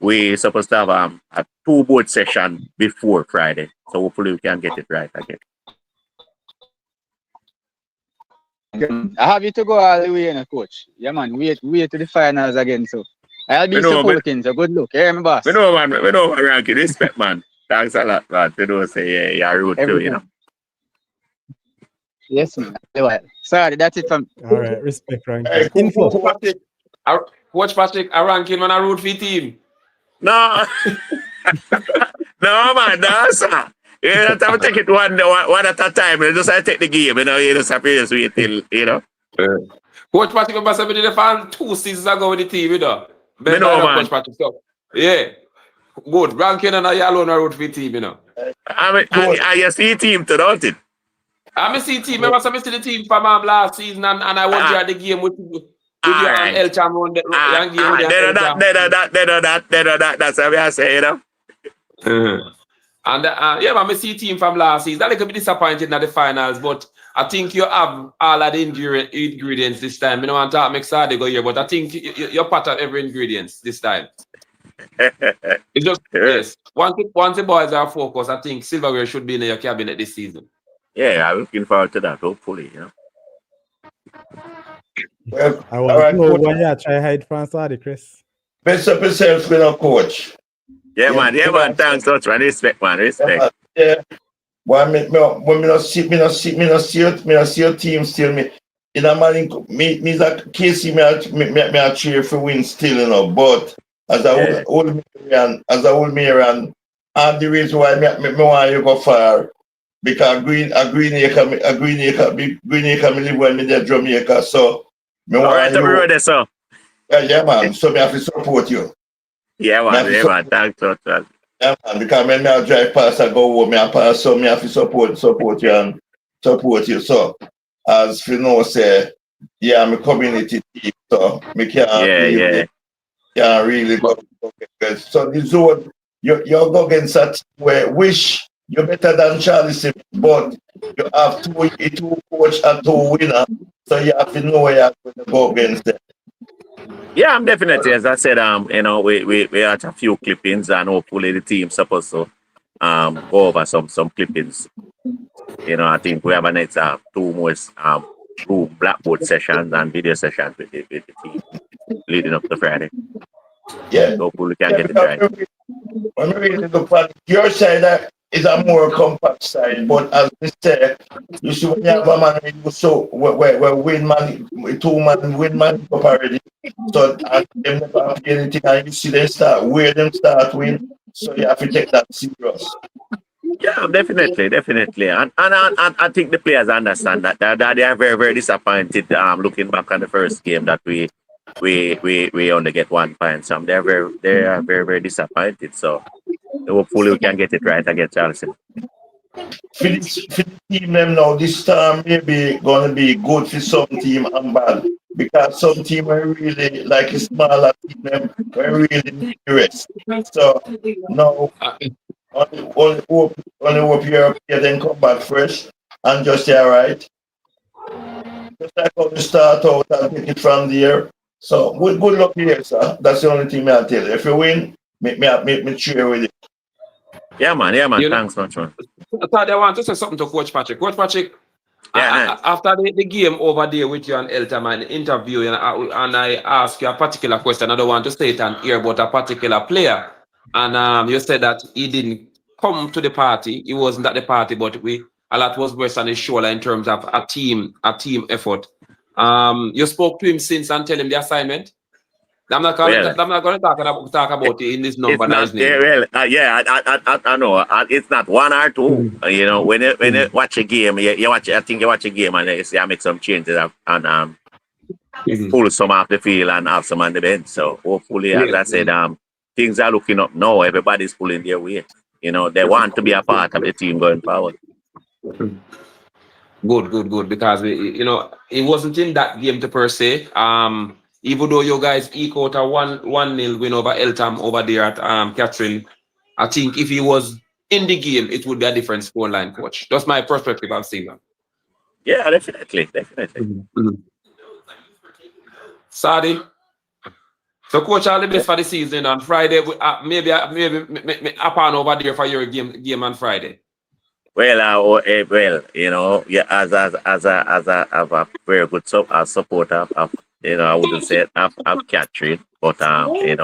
we supposed to have a 2 board session before Friday. So hopefully we can get it right again. I have you to go all the way, coach. Yeah, man. Wait to the finals again. So I'll be We know, man. supporting, so good luck. Hear me, boss. We know, man. We know, man. Ranking. Respect, man. Thanks a lot, man. You know, say, yeah, you're rude too, you know. Everything. Yes, man. Well, sorry, that's it from All right, respect Hey, ranking. Info. Watch Patrick, I ranking when I root for your team. No. No, man. No, sir. You don't have to take it one at a time. You just have to take the game, you know. You just have to just wait till, you know. Coach Patrick must have been in the fan 2 seasons ago with the team, you know. Me know, man. Coach Patrick. So, yeah. Good. Ranking and I alone are root for your team, you know. I mean, I see team to don't it. I see team. I must have seen the team from last season and I was there at the game with you and El Cham on the that. That's what I say, you know. And yeah, man, I see team from last season. That could be disappointed in the finals, but I think you have all of the ingredients this time. I don't want to talk excited go here, but I think you're part of every ingredients this time. It's just yes. Once the boys are focused, I think silverware should be in your cabinet this season. Yeah, I'm looking forward to that. Hopefully, you know. Well, I want to know why you try hide from Saudichress. best of yourself with a coach. Yeah, man. Thanks much, man. Respect, man. Respect. Yeah. When me not see your team still me. In a man, me that Casey me a cheer for win still, you know. But as a old Marian, and the reason why me want you go far because Green Acre me live when me there Jamaica, so me want Alright, you. there, so. Yeah, man. So me have to support you. Yeah, man. Thanks much, man. Yeah, man, because when I drive past, I go home, I pass, so me have to support you and support you. So, as you know, say, yeah, I'm a community team, so me can't really go against. So, the zone, you go against that where wish you're better than Charlie Simmons, but you have two coach and 2 winners, so you have to know where you're going to go against them. Yeah, I'm definitely, as I said, you know, we had a few clippings and hopefully the team's supposed to go over some clippings. You know, I think we have a next 2 more blackboard sessions and video sessions with the team leading up to Friday. Yeah. Hopefully we can get it right. When we really look at your side, is a more compact side, but as we say, you see when you have a man so where win man 2 man win man up already. So and them never have anything and you see them start where them start win. So you have to take that serious. Yeah, definitely. And I think the players understand that they are very, very disappointed looking back on the first game that we only get 1 point. So they are very, very disappointed. So hopefully we can get it right against Chelsea. For the team them now, this time maybe gonna be good for some team and bad. Because some team are really like a smaller team them really need the rest. So now only hope you then come back fresh and just alright. Just like how you start out and take it from there. So good luck here, sir. That's the only thing I'll tell you. If you win, me cheer with it. Yeah, man. You know, Thanks much, man. I thought I want to say something to Coach Patrick. Coach Patrick, after the game over there with you and Eltham and interview, and I asked you a particular question. I don't want to say it on air, but a particular player. And you said that he didn't come to the party. He wasn't at the party, but a lot was rest on his shoulder in terms of a team effort. You spoke to him since and tell him the assignment. I'm not going to talk about it in this number. It's not there. I know. It's not 1 or 2. You know, when you watch a game, you watch a game and you see I make some changes and pull some off the field and have some on the bench. So hopefully, as I said, things are looking up now. Everybody's pulling their weight. You know, they want to be a part of the team going forward. Good. Because it wasn't in that game per se. Even though you guys eke out a 1-0 win over Eltham over there at Catherine, I think if he was in the game, it would be a different scoreline, Coach. That's my perspective of seeing that. Yeah, definitely. Sadi. So, Coach, all the best for the season on Friday. Maybe upon over there for your game on Friday. Well, you know, yeah, as a very good supporter of I wouldn't say I'm catching, but All right.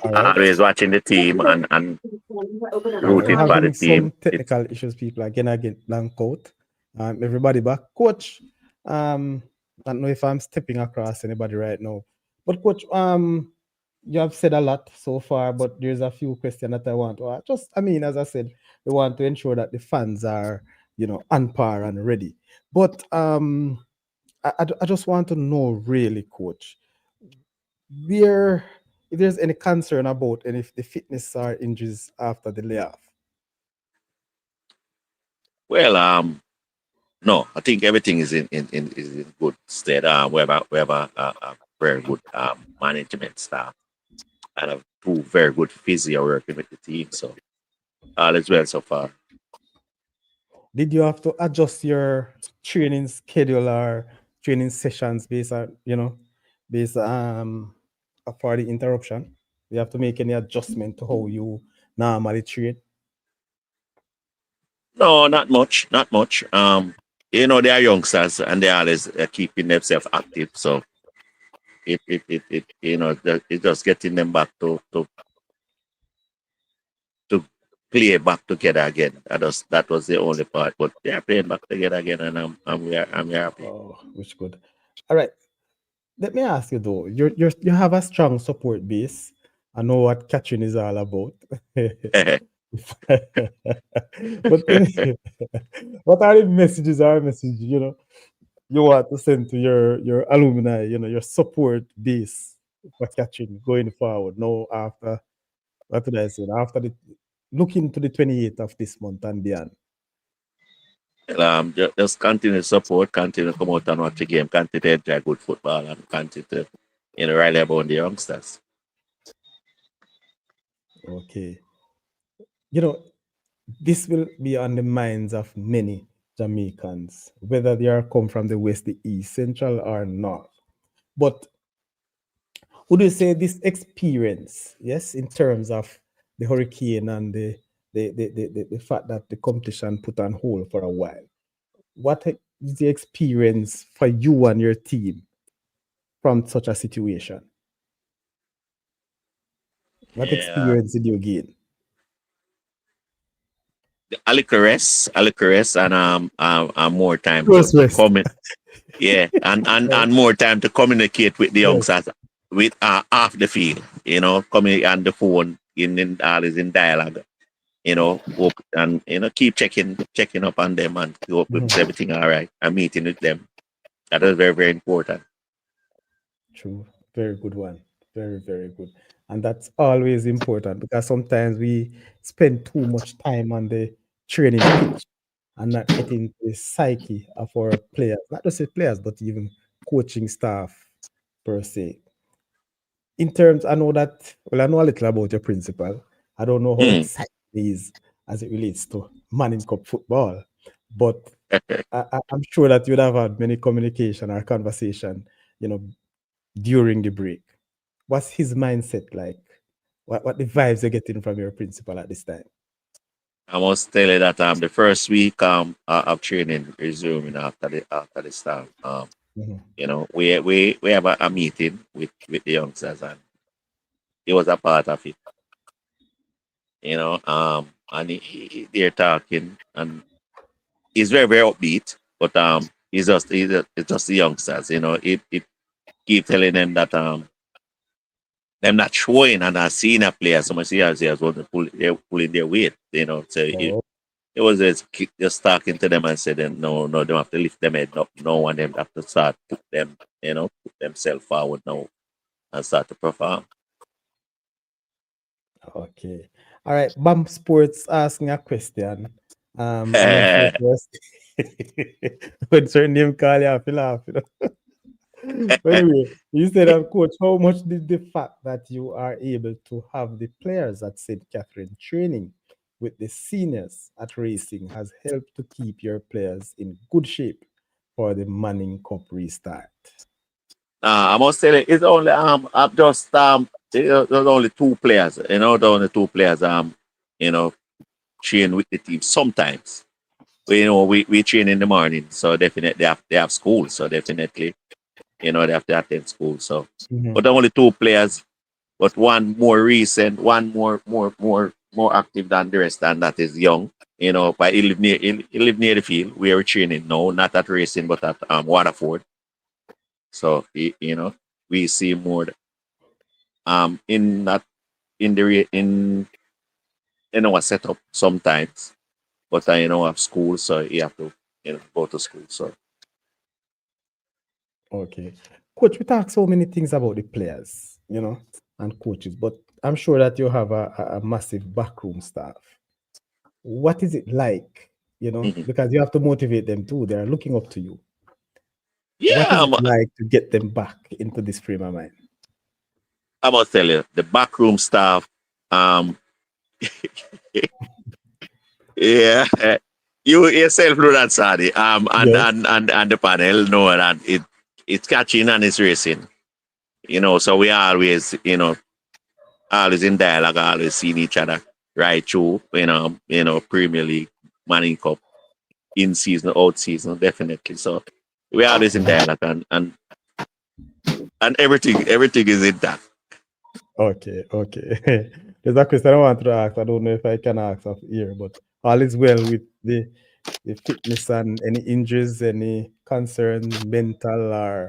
always watching the team and All right. We're rooting for the having team. some technical issues, people. Again, I get blank out. Everybody back. Coach, I don't know if I'm stepping across anybody right now. But coach, you have said a lot so far, but there's a few questions that I want to ask. As I said, we want to ensure that the fans are, on par and ready. But I just want to know really, coach, where if there's any concern about and if the fitness or injuries after the layoff. Well, no, I think everything is in good state. We have a very good management staff and a two very good physio working with the team. So all is well so far. Did you have to adjust your training schedule or training sessions based on, for the interruption? You have to make any adjustment to how you normally train? No, not much, not much. They are youngsters and they are always keeping themselves active. So it's just getting them back to play back together again. That was the only part. But they are playing back together again, and I'm happy. Oh, which good. All right. Let me ask you though. You have a strong support base. I know what catching is all about. But what are the messages you want to send to your alumni, your support base for catching going forward now after what did I say? After the looking to the 28th of this month and beyond. Just continue to support, continue to come out and watch the game, continue to enjoy good football, and continue to rally about the youngsters. Okay. This will be on the minds of many Jamaicans, whether they are come from the west, the east, central, or north. But would you say this experience, yes, in terms of the hurricane and the fact that the competition put on hold for a while, what is the experience for you and your team from such a situation? What experience did you gain? Alicaress, and more time Close to rest. comment. Yeah, and more time to communicate with the youngsters with off the field. Coming on the phone in always in dialogue. Hope and keep checking up on them and hope with everything all right and meeting with them. That is very, very important. True. Very good one. Very, very good. And that's always important because sometimes we spend too much time on the training pitch and not getting the psyche of our players, not just the players, but even coaching staff per se. In terms, I know a little about your principal. I don't know how exciting he is as it relates to Manning Cup football, but I'm sure that you'd have had many communication or conversation, during the break. What's his mindset like? What the vibes you're getting from your principal at this time? I must tell you that the first week of training resuming after the start. We have a meeting with the youngsters and he was a part of it. And they're talking and he's very, very upbeat, but it's just the youngsters, it keep telling them that them not showing and not seeing a player so much as they're pulling their weight, so it was just talking to them and said no, they don't have to lift them head up, no one them have to start put themselves forward now and start to perform. Okay. All right. Bump Sports asking a question. I'm not sure first. When certain name call you, I feel laugh. But anyway, you said, coach, how much did the fact that you are able to have the players at St. Catherine training with the seniors at Racing has helped to keep your players in good shape for the Manning Cup restart? I must tell you, it's only I've just there's only two players, the only two players train with the team sometimes. We train in the morning, so definitely they have school, so definitely you know, they have to attend school. So, Mhm. but only 2 players, but one more recent, one more active than the rest, and that is Young. You know, but he live near the field. We are training now, not at racing, but at Waterford. So you know, we see more in that in the in our setup sometimes, but I have school, so you have to go to school. So Okay. Coach, we talk so many things about the players, and coaches, but I'm sure that you have a massive backroom staff. What is it like, mhm. because you have to motivate them too. They're looking up to you. What is Yeah, it like to get them back into this frame of mind? I must tell you, the backroom staff. Um, yeah, you yourself know that, Sadi. Yes. And the panel know that it's catching and it's racing. So we always, always in dialogue, always seeing each other right through, Premier League, Manning Cup, in season, out season, definitely. So we are always in dialogue and everything is intact. Okay. There's a question I want to ask. I don't know if I can ask of here, but all is well with the fitness and any injuries, any concerns, mental or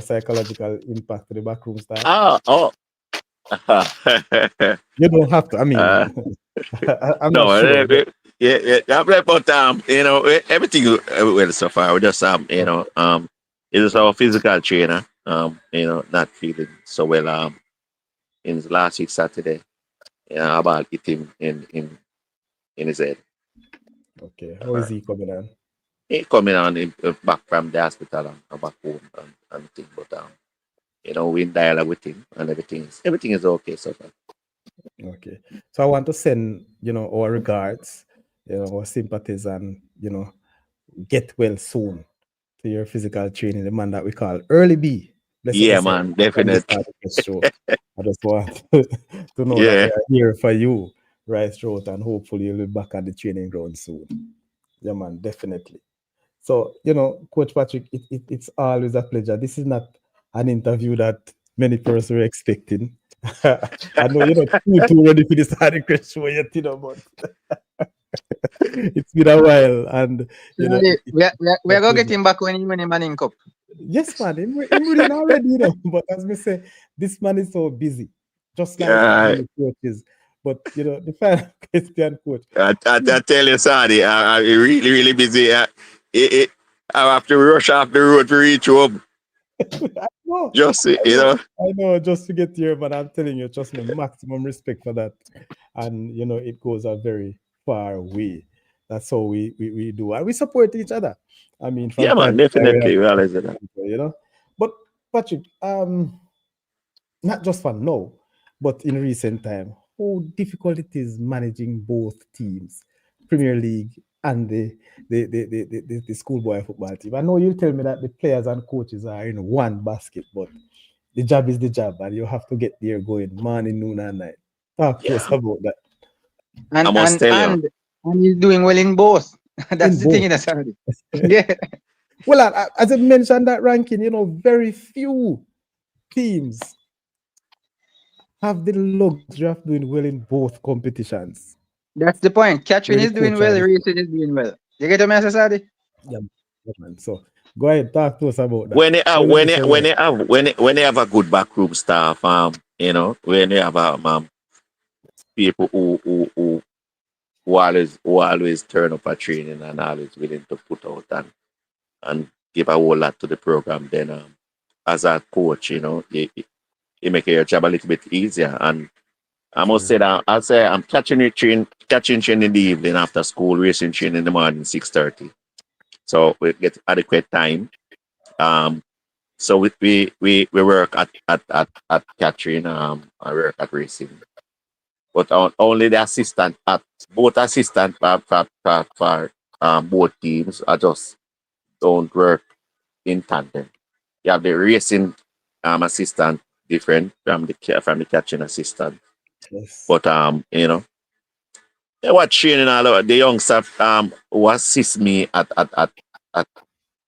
psychological impact to the backroom staff? Oh. You don't have to. I mean, uh, I'm not no, sure, but yeah, but everything well so far. We just it is our physical trainer. Not feeling so well. In last week Saturday, about hit him in his head. okay. How is he coming on? He coming on back from the hospital and back home and thing, but we in dialogue with him and everything is okay so far. Okay. So I want to send, our regards, our sympathies and, get well soon to your physical training, the man that we call Early B. Bless up Yeah, yourself man, from this definitely. part of the show. I just want to know that we Yeah, are here for you right throughout and hopefully you'll be back at the training ground soon. Yeah, man, definitely. So, Coach Patrick, it's always a pleasure. This is not an interview that many persons were expecting. I know you're not too ready for this Saudichress show yet, but it's been a while, and We are going to get him back when he win the Manning Cup. yes, man, him reading already, But as we say, this man is so busy, just like yeah. many coaches. But the final question, coach. I tell you, Sadi, I'm really, really busy. I have to rush off the road to reach home. I know, Just, I know, I know. Just to get here, but I'm telling you, trust me, maximum respect for that, and it goes a very far way. That's how we do, and we support each other. I mean, from yeah, man, time to time we have, definitely. We always do that. But Patrick, not just for now, but in recent time, how difficult it is managing both teams, Premier League and the schoolboy football team. I know you'll tell me that the players and coaches are in one basket, but the job is the job, and you have to get there going morning, noon, and night. Talk to us Yeah, about that. I And must and tell you. and and he's doing well in both. That's In the thing both. in the Saudi. Yeah. Well, as I mentioned that ranking, very few teams have the luxury of doing well in both competitions. That's the point. Catherine Where the is doing coach well, are the same. Racing is doing well. You get me, Saudi? Yeah, man. So go ahead, talk to us about that. When they How have, you do when they, so when well? they have, when they have a good backroom staff, when they have people who always turn up at training and always willing to put out and give a whole lot to the program, then as a coach, you make your job a little bit easier. And I must True. say that I'm catching train in the evening after school, racing train in the morning 6:30. So we get adequate time. Um, so we work at catching. I work at racing, but only the assistant at both assistant for both teams. I just don't work in tandem. You have the racing assistant different from the catching assistant, Yes. but they were training all over the young staff who assist me at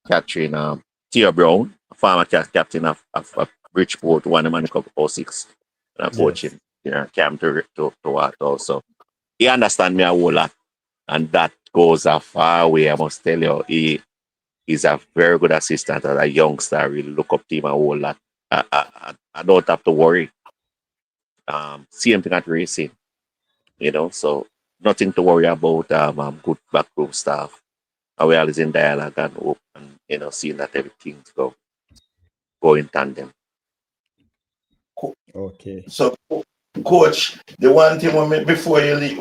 catching Tia Brown former captain of Bridgeport, won the Money Cup 06. And I coach him, came to what also. He understands me a whole lot. And that goes a far way, I must tell you. He's a very good assistant as a youngster. I really look up to him a whole lot. I don't have to worry. Same thing at racing, so nothing to worry about. Good backroom staff. And we always in dialogue and hope and, seeing that everything's go in tandem. Okay. So, coach, the one thing before you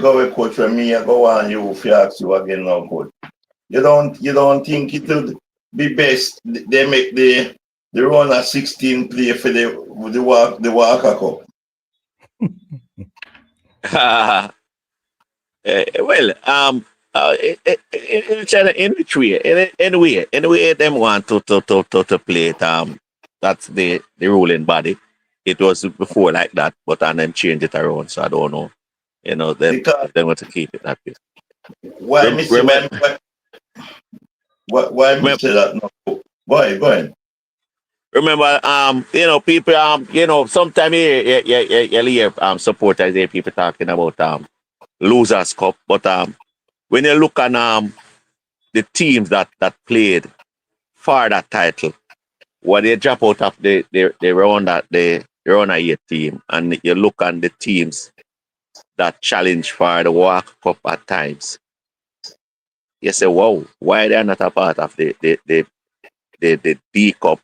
go, coach, when me I go on you, if you ask you again now, coach. You don't think it would be best they make the runner 16 play for the Walker Cup? In which way? Anyway, them want to play it. That's the ruling body. It was before like that, but and then change it around. So I don't know. They want to keep it that way. Why Mr. that? No. Go ahead. Remember, people, sometimes you hear supporters, hear people talking about losers cup, but when you look at the teams that played for that title, when they drop out of the round 8 team, and you look at the teams that challenge for the Walker Cup at times, you say, wow, why they're not a part of the D Cup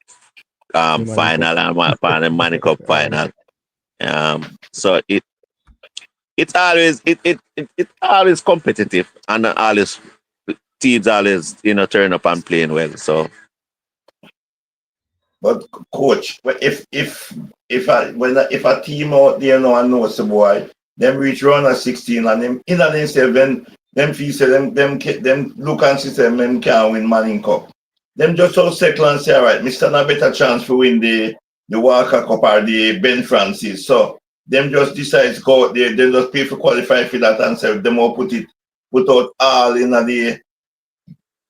final and the Money Cup final. So it's always competitive, and always teams always turn up and playing well. So, but coach, if a team out there now and knows the boy, them reach round of 16 and them in and say them feel say them look and see them can't win Manning Cup. Them just so settle and say, all right, me stand a better chance to win the Walker Cup or the Ben Francis. So them just decide to go out there, they just pay for qualify for that and say them all put out all in the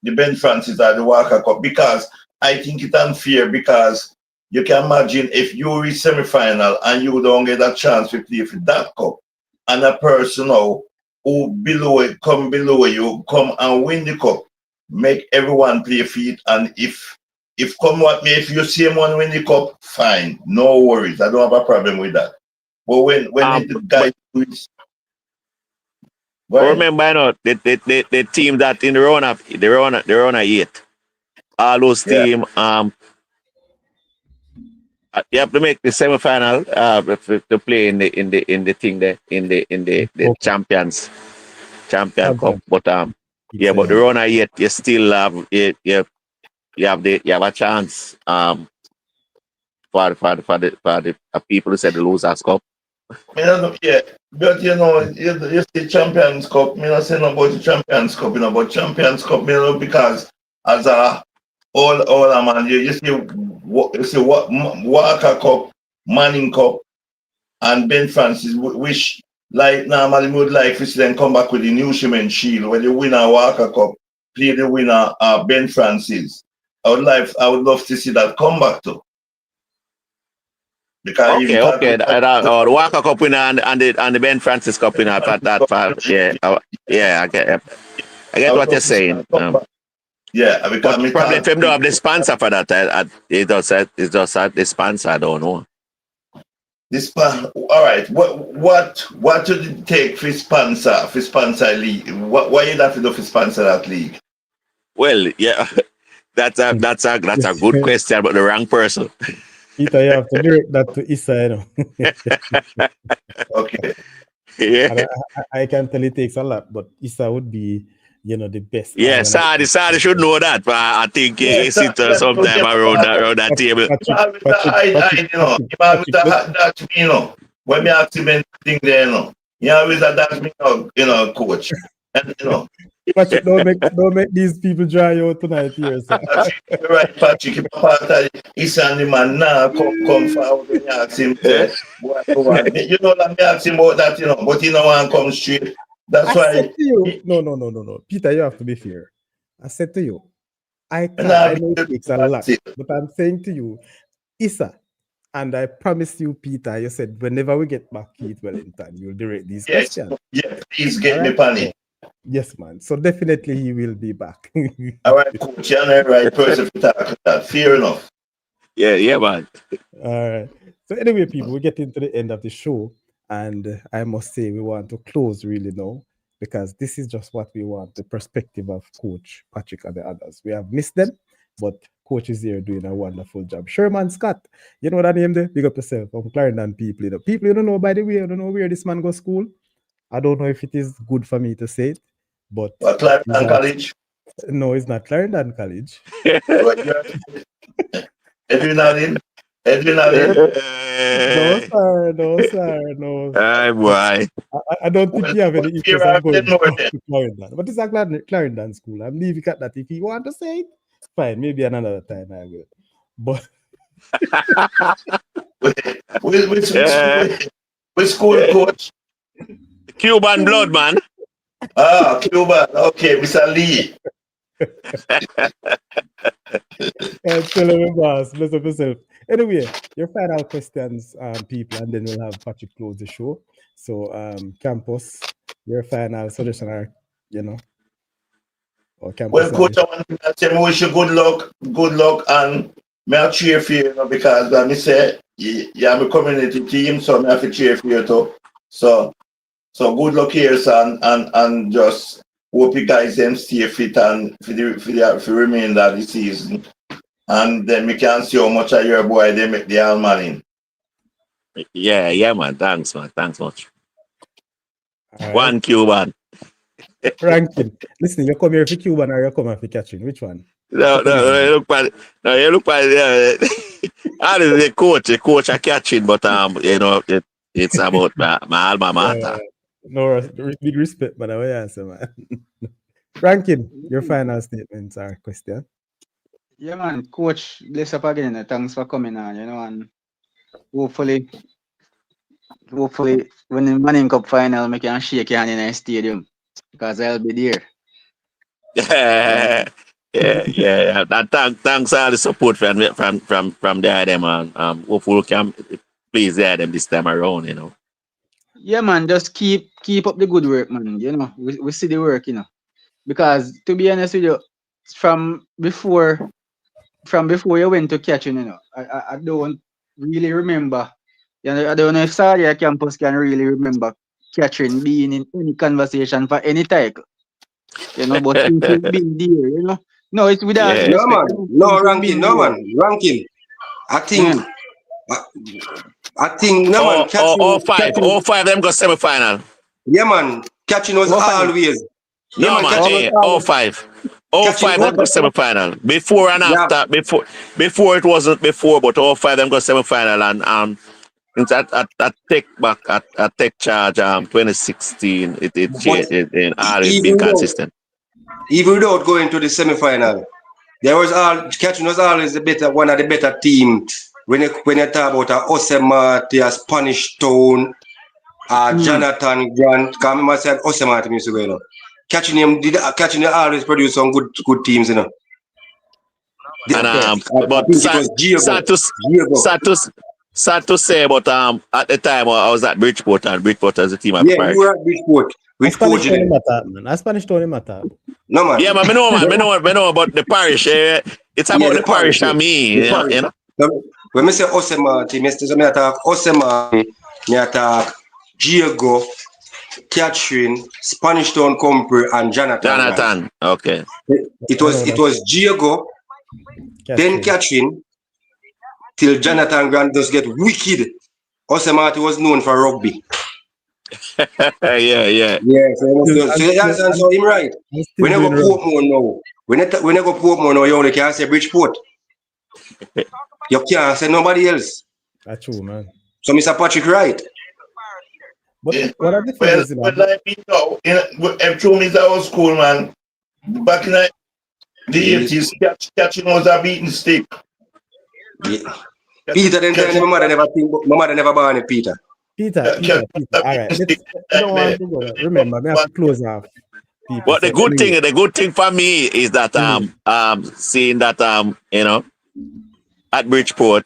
Ben Francis or the Walker Cup, because I think it's unfair, because you can imagine if you reach semi-final and you don't get a chance to play for that cup, and a person now who come below you come and win the cup, make everyone play for it. And if come what may, if you see someone win the cup, fine, no worries, I don't have a problem with that. But when the guy remember, the team that in the run 8, all those teams, you have to make the semi-final to play in the thing there, in the champion cup. But but the run 8, you still have you have a chance for the people who said the losers cup. Yeah, but you see Champions Cup, me not saying about the Champions Cup, but Champions Cup, because as a all man, you see what Walker Cup, Manning Cup, and Ben Francis, which like normally we would like to see them come back with the New Shimon Shield, when the winner Walker Cup play the winner Ben Francis. I would love to see that come back to. Because the Walker Cup winner and the Ben Francis Cup winner at that part. I get what you're saying. Because but probably if them don't have the sponsor for that, it's just the sponsor. I don't know. All right. What should it take for sponsor league? Why you have to do for sponsor that league? Well, yeah, that's a good question, but the wrong person. Peter, you have to direct that to ISSA, Okay. Yeah. I can tell it takes a lot, but ISSA would be, the best. Yeah, Sadi should know that, but I think he sits sometime around that table. When me ask him anything there, he always that's me, coach. And Patrick, don't make these people dry out tonight here, sir. You're right, Patrick. If part of ISSA and the man now come forward when you ask him, let me ask him about that, but he don't want to come straight. That's why. Said to you, no. Peter, you have to be fair. I said to you, I And can. I know it takes a lot, but I'm saying to you, ISSA, and I promise you, Peter, you said whenever we get back Keith Wellington, you'll direct these questions. Yeah, please get me funny. Yes, man. So definitely he will be back. All right, coach, you're the right person to talk about that. Fair enough. Yeah, man. All right. So anyway, people, we're getting to the end of the show, and I must say we want to close really now because this is just what we want, the perspective of Coach Patrick and the others. We have missed them, but Coach is here doing a wonderful job. Sherman Scott, you know that name there? Big up yourself. From Clarendon people. You know. People you don't know, by the way, I don't know where this man goes to school. I don't know if it is good for me to say it, but Clarendon College? No, it's not Clarendon College. Edwin Allen? No, sir. Aye, boy. I don't think you have any interest in going to Clarendon. But it's a Clarendon school. I'm leaving at that. If you want to say it, fine. Maybe another time I will. But which school, coach? Cuban blood, man. Ah, Cuban. Okay, Mr. Lee. Tell him, boss. Bless up yourself. Anyway, your final questions, people, and then we'll have Patrick close the show. So, Campus, your final suggestion, or Campus. Well, coach, I want to tell you, wish you good luck, and may I cheer for you, because I say you have a community team, so I have to cheer for you too. So good luck here, son, and just hope you guys them stay fit and for the remainder of the season. And then we can see how much of your boy they make the all money. Yeah, man. Thanks much. Right. One Cuban. Ranking. Listen, you come here for Cuban or you come here for catching? Which one? No, you look by the coach are catching, but it's about my alma mater. No, big respect, but I will answer, man. Ranking, your final statements or question. Yeah, man. Coach, bless up again. Thanks for coming on, and hopefully when the Manning Cup final, we can shake your hand in the stadium because I'll be there. Yeah. And thanks all the support from there, them, and hopefully we can please them this time around, Yeah, man. Just keep up the good work, man. We see the work, because to be honest with you, from before you went to catching, I don't really remember. I don't know if Sadia Campus can really remember Catherine being in any conversation for any title. But since you've been there, No, it's without No, man. No, ranking. I think no, man. All five them got semi-final. Yeah, man. Catching was always. No, man. All five. All five them got semi-final. Before and after. Before it wasn't before, but all five them got semi-final, and at Tech Charge 2016 it always been consistent. Even without going to the semi-final, Catching was always one of the better teams. When you talk about Osemati, Spanish Town, Jonathan Grant, I remember said Osemati used to go, Catching always produce some good teams, And but sad to say, but at the time I was at Bridgeport, and Bridgeport as a team of parish. You were at Bridgeport. Spanish don't matter. No, man. Yeah, man, I know about the parish. It's about the parish and me, you know. When I say Osemati, I talk Osemati, I talk Diego, Catherine, Spanish Town Compre, and Jonathan. Okay. It was Diego, then Catherine, till Jonathan Grant just get wicked. Osemati was known for rugby. Yeah. So him right. When I go Portmore now, when I go Portmore now, you only can say Bridgeport. You can't say nobody else. That's true, man. So Mr. Patrick right. But what are the things like me now, through Mr. Old School, man, back in the 80s, Catching was a beaten stick. Yeah. Peter then tell my mother never born it, Peter. Peter. All right. I don't want to go. Remember, we have to close off. people But the say good thing for me is that seeing that at Bridgeport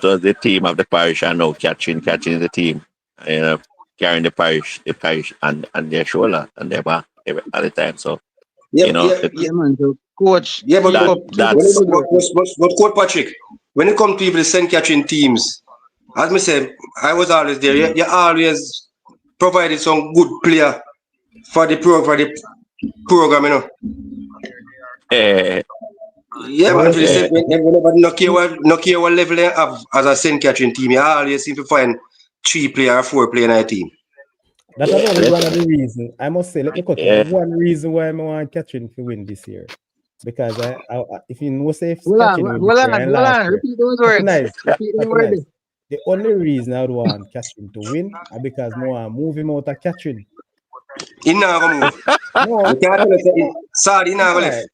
was the team of the parish, and now catching the team, you know, carrying the parish on their shoulder and their back at the time. So Yeah, you know, yeah, yeah, Yeah, man. So, coach, yeah, but keep that up, keep up the that's good work, man. Coach Patrick, when it comes to people St. Catherine teams, as me say, I was always there. You always provided some good player for the program, you know. eh, Yeah, But man, what's for the eh, same, whenever no care what level they have as a St. Catherine team, you always seem to find 3 player or 4 player in a team. that is only one of the reasons. I must say, let me cut you. eh, One reason why I want Catherine to win this year. Because if you know say if Hold on, Catherine win this hold year on, and hold last on. year, Repeat those happy words. nice, Repeat those happy words. nice. The only reason I would want Catherine to win is because I want to move him out of Catherine. He not gonna move. No, You can't tell us that Saudi not gonna left. alright.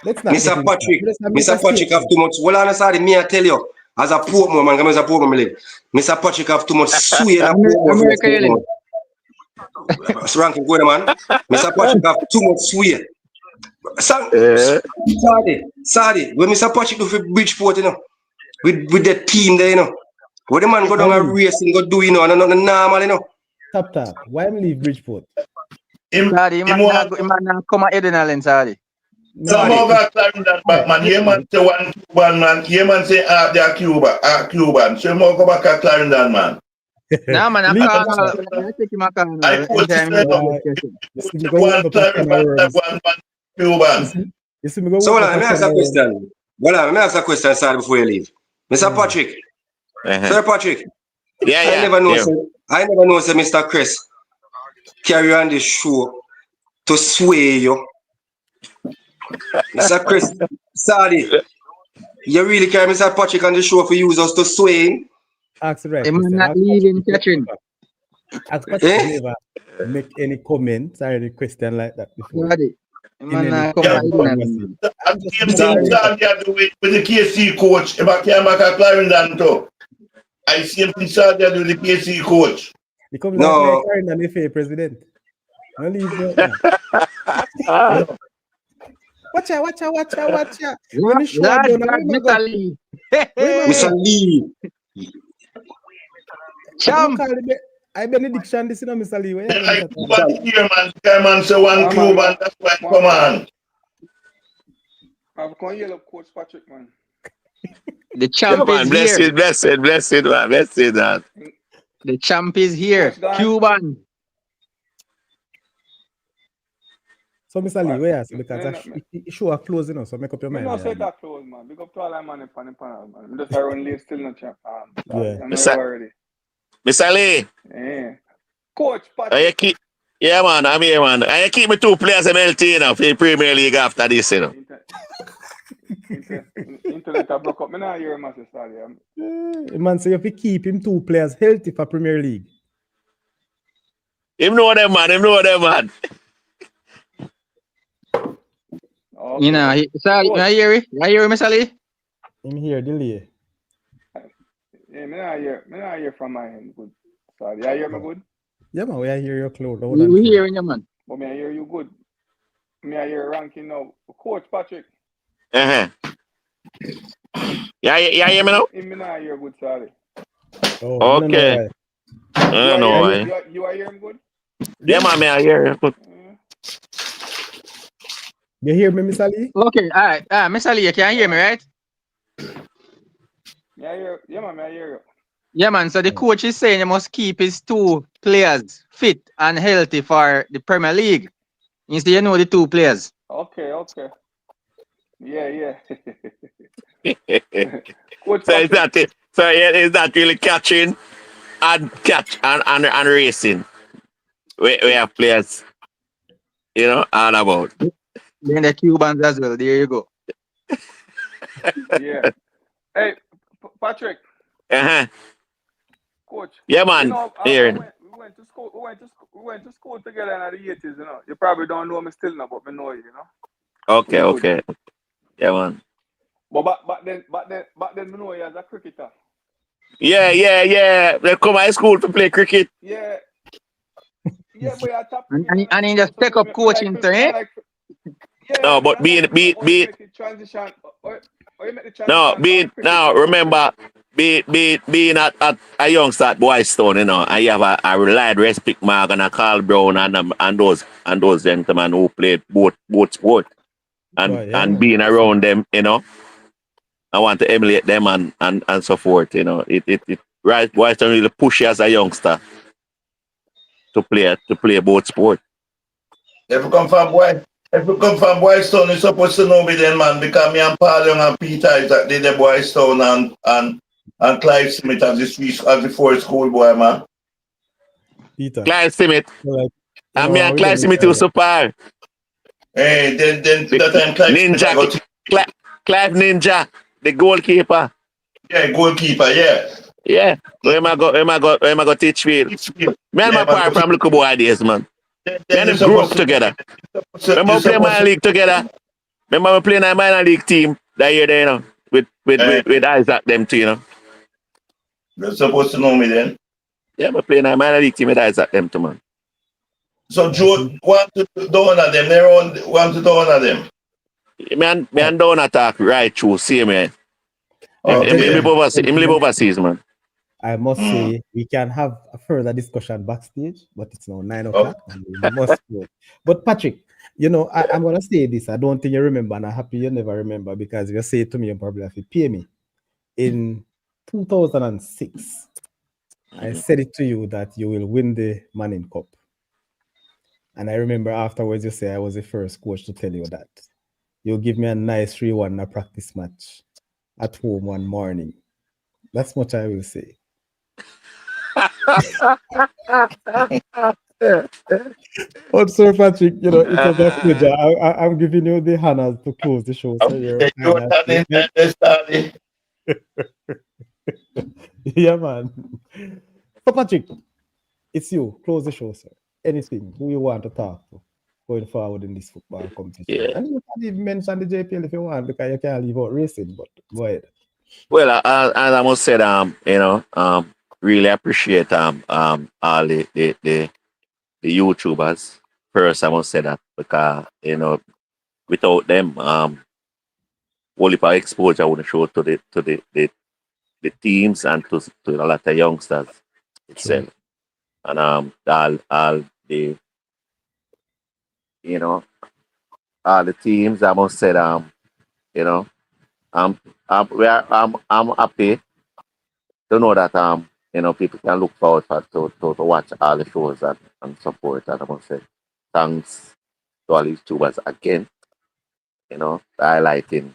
Let's not get Mr. into that. Patrick, Let's not make a Mr. Patrick have statement. too much. Well, honestly, me I tell you, as a Portmore man, as a Portmore man live. Mr. Patrick have too much sway in a Portmore for America, Portmore. That's ranking good, man. Mr. Patrick have too much sway. eh. Saudi, when Mr. Patrick do for Bridgeport, you know, with the team there, you know, what the man go down and Ali, race and go do, you know, no normal, you know. tap. Why am leave Bridgeport? Sorry, Him want he might not come at Eden Allen, sorry. some Saudi. more got climb that back, man. Yeah, man, say one Cuban, man. Yeah, man, say they are Cuban. So more go back at Clarendon, man. Nah, man, I And call. that's I take him a call I coach anytime he straight have up. a question. You see me Coach go one open up a can Clarendon, of that worms. one You Cuban. see me go So hold open on, up let me a ask can a of worms. question. Hold on, let me ask a question, Saudi, before you leave. Mr. Patrick, Uh-huh. Sir Patrick, Yeah, I yeah, never know, yeah. sir. I never know, sir, Mr. Chris carry on this show to sway you. Mr. Chris, Saudi, you really carry Mr. Patrick on the show for use us to sway him? Ask the right He might question. not Ask leave Patrick him if he catching. ever. Ask Patrick Eh? if he ever make any comments or any question like that before. Sorry. He might In any not come Yeah, at Eden Allen, conversation. man. I'm and just same giving thing a reason. Saudi do with the KC coach. If I came back at Clarendon too. I same thing Saudi do with the KC coach. He comes like No. Karen and the president. No leave me out now. Watch out. When the show Lord done, God, we Mr. go. Lee. Mr. Go. Lee. What do you Champ. call it? I benediction this, Mr. Lee. Where you Then going, I Mr. Tony? Cuban here, man. Man say one Cuban, that's why come on. I've gone yellow coach Patrick, man. The Yeah, champ is man, here. blessed, man. Blessed, man. The champ is here. Coach Dan. Cuban. So, Mr. Lee, where you say? Because Me the show are closing now, so make up your mind. no there, say Ali. that close, man. Big up to all that man in the panel, man. I'm just around late still no champ. Yeah. I know you already. Mr. Lee, Yeah. Coach and you Patrick. keep, yeah, man, I'm here, man. And you keep me 2 players MLT, you know, for the Premier League after this, you know. Internet I broke up. Me not hear him as a sorry. The man say you have to keep him 2 players healthy for Premier League. Him know them, man. Okay. You know, sorry, Coach. I hear it. I hear it, Mr. Lee. In here, delay. Yeah, me not hear from my end good. Sorry, I hear me good. Yeah, man, we are hear your cloud. We hearing you, man. But me I hear you good. Me I hear ranking now. Coach Patrick. Uh-huh. Yeah, hear me now? Me not hear good, sorry. Oh, Okay. I don't know why. You are hearing good? Yeah, man, I hear you. Good. You hear me, Mr. Lee? Okay, all right. Mr. Lee, you can hear me, right? Me I hear, yeah, man, me I hear you. Yeah, man. So the coach is saying you must keep his 2 players fit and healthy for the Premier League. Instead, you know the 2 players. Okay. Yeah. Coach So Patrick. is that really catching and racing? We have players, you know, all about. Then the Cubans as well. There you go. Yeah. Hey, Patrick. Uh-huh. Coach. Yeah, man. You know, we went to school. We went to school together in the 80s. You know, you probably don't know me still now, but me know you. You know. Okay. Yeah, man. But back then, me know you as a cricketer. Yeah. They come high school to play cricket. Yeah, yeah, boy, I top And he just take up me like coaching, sir, eh? yeah, No, but me like being or you make the transition or you make the no, transition all being quick. now remember being at a youngster at Boystone, you know, and you have a relied respect mark and a Carl Brown and those gentlemen who played both sport Boy, yeah, and man. being around them, you know, I want to emulate them and so forth, you know. It right Boystone really push you as a youngster to play both sport. If you come from Boystone, you're supposed to know me then, man, because me and Paul Young and Peter is that did the Boystone and Clive Smith as the fourth school boy, man. Peter. Clive Smith. Like, And me and Clive Smith was super. Hey, then that time Clive Smith I got Clive Ninja, the goalkeeper. yeah, goalkeeper, yeah. Yeah. Where am I go teach field? Me and my partner from little boy days, man. Me and him grew up together. Remember we play minor league together? Remember we playing a minor league team that year there, you know, with Isaac them too, you know. You're supposed to know me then. Yeah, we playing a minor league team with Isaac them too, man. So Joe want to down at them, they want to down at them. Me and down attack right through, see me. Okay. Him live overseas, man. I must say we can have a further discussion backstage, but it's now 9 o'clock and we must go. But Patrick, you know, I'm gonna say this. I don't think you remember, and I'm happy you never remember because if you say it to me, you probably have to pay me. In 2006, I said it to you that you will win the Manning Cup. And I remember afterwards you say I was the first coach to tell you that. You'll give me a nice 3-1 in a practice match at home one morning. That's much I will say. But Sir Patrick, you know, it was a pleasure. I'm giving you the honors to close the show. Yeah, man. So Patrick, it's you. Close the show, sir. Anything who you want to talk to going forward in this football competition. Yeah. And you can even mention the JPL if you want, because you can't leave out racing, but go ahead. Well, as I must say, you know, really appreciate all the YouTubers. First, I must say that because you know, without them, only for exposure would show to the teams and to a lot of youngsters itself, and all the you know all the teams. I must say, you know, I'm happy to know that you know, people can look forward to watch all the shows and support. And I must say thanks to all these tubers again, you know, highlighting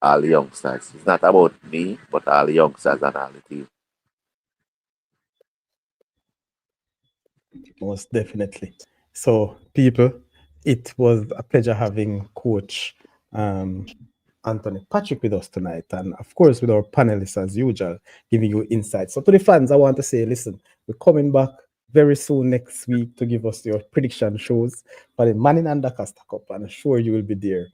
all the youngsters. It's not about me, but all the youngsters and all the team. Most definitely. So, people, it was a pleasure having Coach Anthony Patrick with us tonight, and of course with our panelists as usual, giving you insights. So to the fans, I want to say, listen, we're coming back very soon next week to give us your prediction shows for the Manning and Costa Cup, and I'm sure you will be there.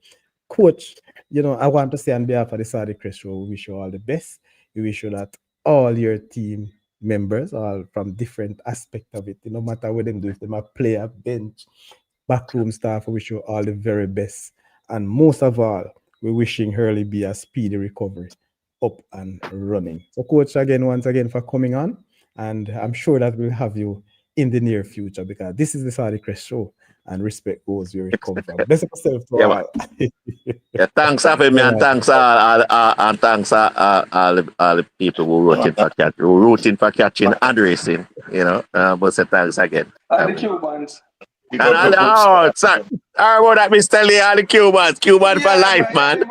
Coach, you know, I want to say on behalf of the Saudichress show, we wish you all the best. We wish you that all your team members, all from different aspects of it, no matter what them do, if they might play a bench, backroom staff, we wish you all the very best. And most of all, we're wishing Hurley be a speedy recovery, up and running. So, Coach, once again for coming on, and I'm sure that we'll have you in the near future because this is the Saudichress show, and respect goes where it comes from. Bless yourself to all. Yeah, thanks having me, and thanks all the people who rooting for catching and racing. You know, but say thanks again. The Cubans. And sorry. What that Mr. Lee, all the Cubans for life, man.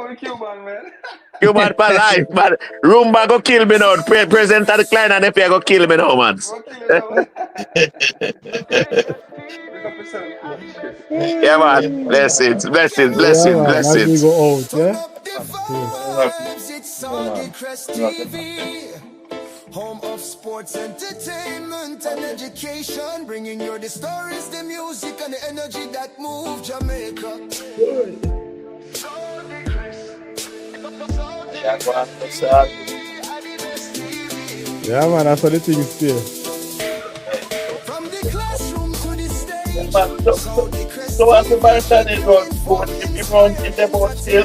Cuban for life, man. Roomba go kill me now. Present at the client and if you go kill me now, man. Yeah, man. Blessings. We go out, yeah? It's Saudichress TV. Home of sports, entertainment, and education. Bringing you the stories, the music, and the energy that move Jamaica. Yeah, man, that's what the thing is here. From the classroom to the stage. man. So as the bartender runs, if he runs in the boat